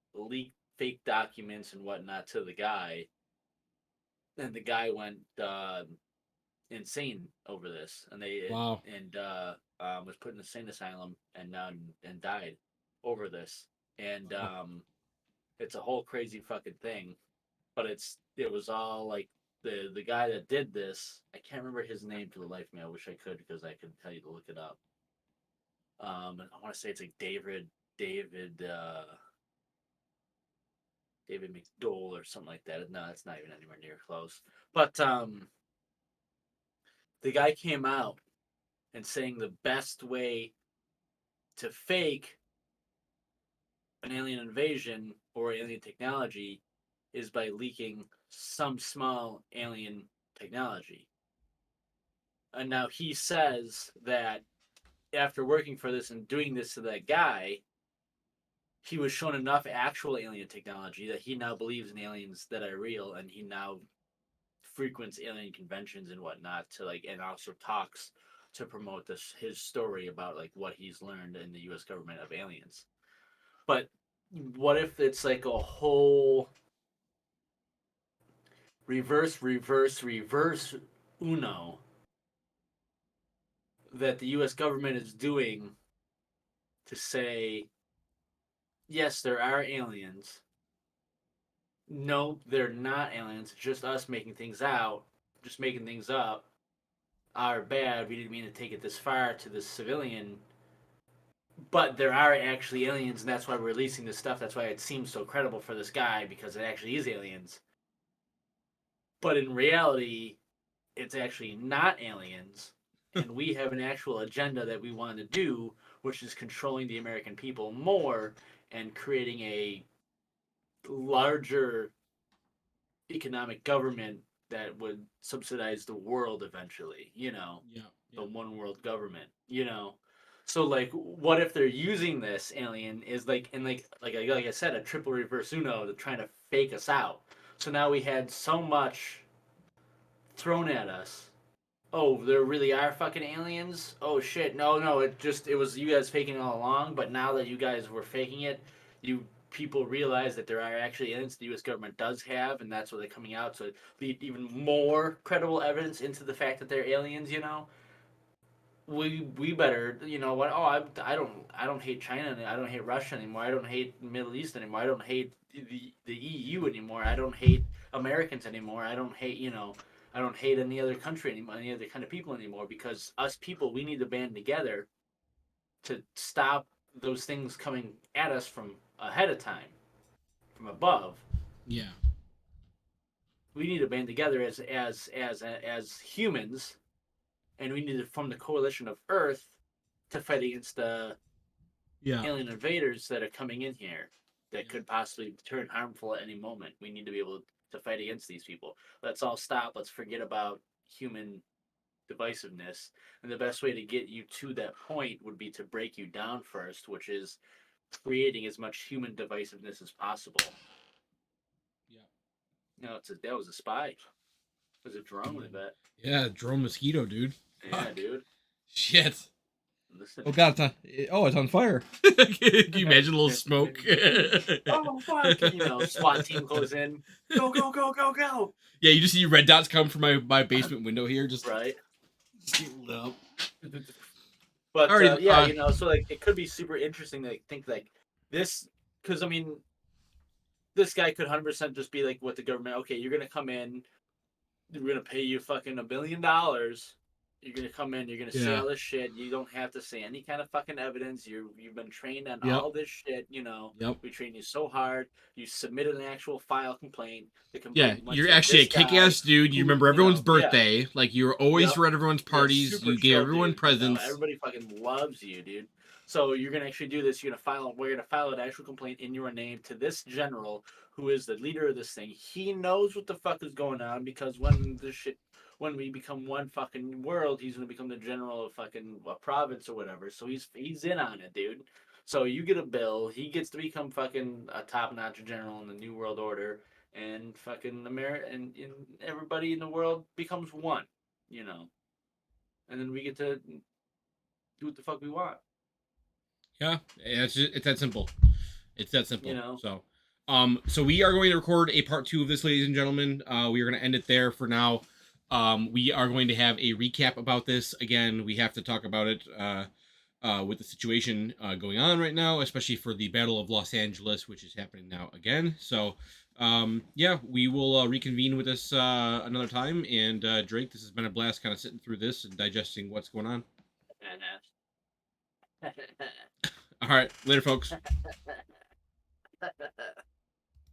[SPEAKER 5] fake documents and whatnot to the guy, and the guy went insane over this, and
[SPEAKER 6] Wow.
[SPEAKER 5] was put in the insane asylum and died over this, and it's a whole crazy fucking thing, but it was all like the guy that did this. I can't remember his name for the life of me. I wish I could because I could tell you to look it up. And I want to say it's like David McDowell or something like that. No, it's not even anywhere near close. But the guy came out and saying the best way to fake an alien invasion or alien technology is by leaking some small alien technology. And now he says that after working for this and doing this to that guy, he was shown enough actual alien technology that he now believes in aliens that are real, and he now frequents alien conventions and whatnot to like, and also talks to promote his story about like what he's learned in the U.S. government of aliens. But what if it's like a whole reverse Uno that the U.S. government is doing to say, yes, there are aliens. No, they're not aliens. It's just us making things out, just making things up. Our bad. We didn't mean to take it this far to the civilian. But there are actually aliens, and that's why we're releasing this stuff. That's why it seems so credible for this guy, because it actually is aliens. But in reality, it's actually not aliens, and we have an actual agenda that we want to do, which is controlling the American people more and creating a larger economic government that would subsidize the world eventually, the one world government, So like, what if they're using this alien is like, and like I said, a triple reverse Uno to trying to fake us out. So now we had so much thrown at us. Oh, there really are fucking aliens? Oh shit. No, it was you guys faking all along, but now that you guys were faking it, you people realize that there are actually aliens the US government does have, and that's what they're coming out, so lead even more credible evidence into the fact that they're aliens, we better, you know what? Oh, I don't hate China. I don't hate Russia anymore. I don't hate the Middle East anymore. I don't hate the EU anymore. I don't hate Americans anymore. I don't hate I don't hate any other country anymore, any other kind of people anymore. Because us people, we need to band together to stop those things coming at us from ahead of time, from above.
[SPEAKER 6] Yeah.
[SPEAKER 5] We need to band together as humans, and we need to form the coalition of Earth to fight against the alien invaders that are coming in here that could possibly turn harmful at any moment. We need to be able to fight against these people. Let's all stop. Let's forget about human divisiveness. And the best way to get you to that point would be to break you down first, which is creating as much human divisiveness as possible. Yeah. No, that was a spy. It was a drone, I bet.
[SPEAKER 6] Yeah, drone mosquito, dude.
[SPEAKER 5] Yeah, dude.
[SPEAKER 6] Shit. Oh god, it's on fire. Can you imagine a little smoke?
[SPEAKER 5] Oh fuck! SWAT team goes in. Go, go, go, go, go!
[SPEAKER 6] Yeah, you just see red dots come from my basement window here, just
[SPEAKER 5] right.
[SPEAKER 6] Just get lit up.
[SPEAKER 5] But
[SPEAKER 6] Alrighty,
[SPEAKER 5] so like it could be super interesting to think like this, because I mean, this guy could 100% just be like what the government. Okay, you're gonna come in, we're gonna pay you fucking $1 billion. You're gonna come in, you're gonna say all this shit. You don't have to say any kind of fucking evidence. You've been trained on all this shit.
[SPEAKER 6] Yep.
[SPEAKER 5] We train you so hard. You submitted an actual file complaint. The
[SPEAKER 6] Yeah,
[SPEAKER 5] complaint went
[SPEAKER 6] you're
[SPEAKER 5] to
[SPEAKER 6] actually a
[SPEAKER 5] this guy
[SPEAKER 6] kick-ass dude. You
[SPEAKER 5] who,
[SPEAKER 6] remember everyone's
[SPEAKER 5] yeah.
[SPEAKER 6] birthday. Like, you were always at everyone's parties.
[SPEAKER 5] Super
[SPEAKER 6] You gave
[SPEAKER 5] chill
[SPEAKER 6] everyone
[SPEAKER 5] dude,
[SPEAKER 6] presents.
[SPEAKER 5] Everybody fucking loves you, dude. So you're gonna actually do this. We're gonna file an actual complaint in your name to this general who is the leader of this thing. He knows what the fuck is going on, because when we become one fucking world, he's gonna become the general of fucking a province or whatever. So he's in on it, dude. So you get a bill. He gets to become fucking a top-notch general in the New World Order, and fucking America and everybody in the world becomes one, and then we get to do what the fuck we want.
[SPEAKER 6] Yeah, it's that simple. It's that simple. So we are going to record a part 2 of this, ladies and gentlemen. We are going to end it there for now. We are going to have a recap about this. Again, we have to talk about it with the situation going on right now, especially for the Battle of Los Angeles, which is happening now again. So, yeah, we will reconvene with this another time. And Drake, this has been a blast kind of sitting through this and digesting what's going on. All right, later, folks.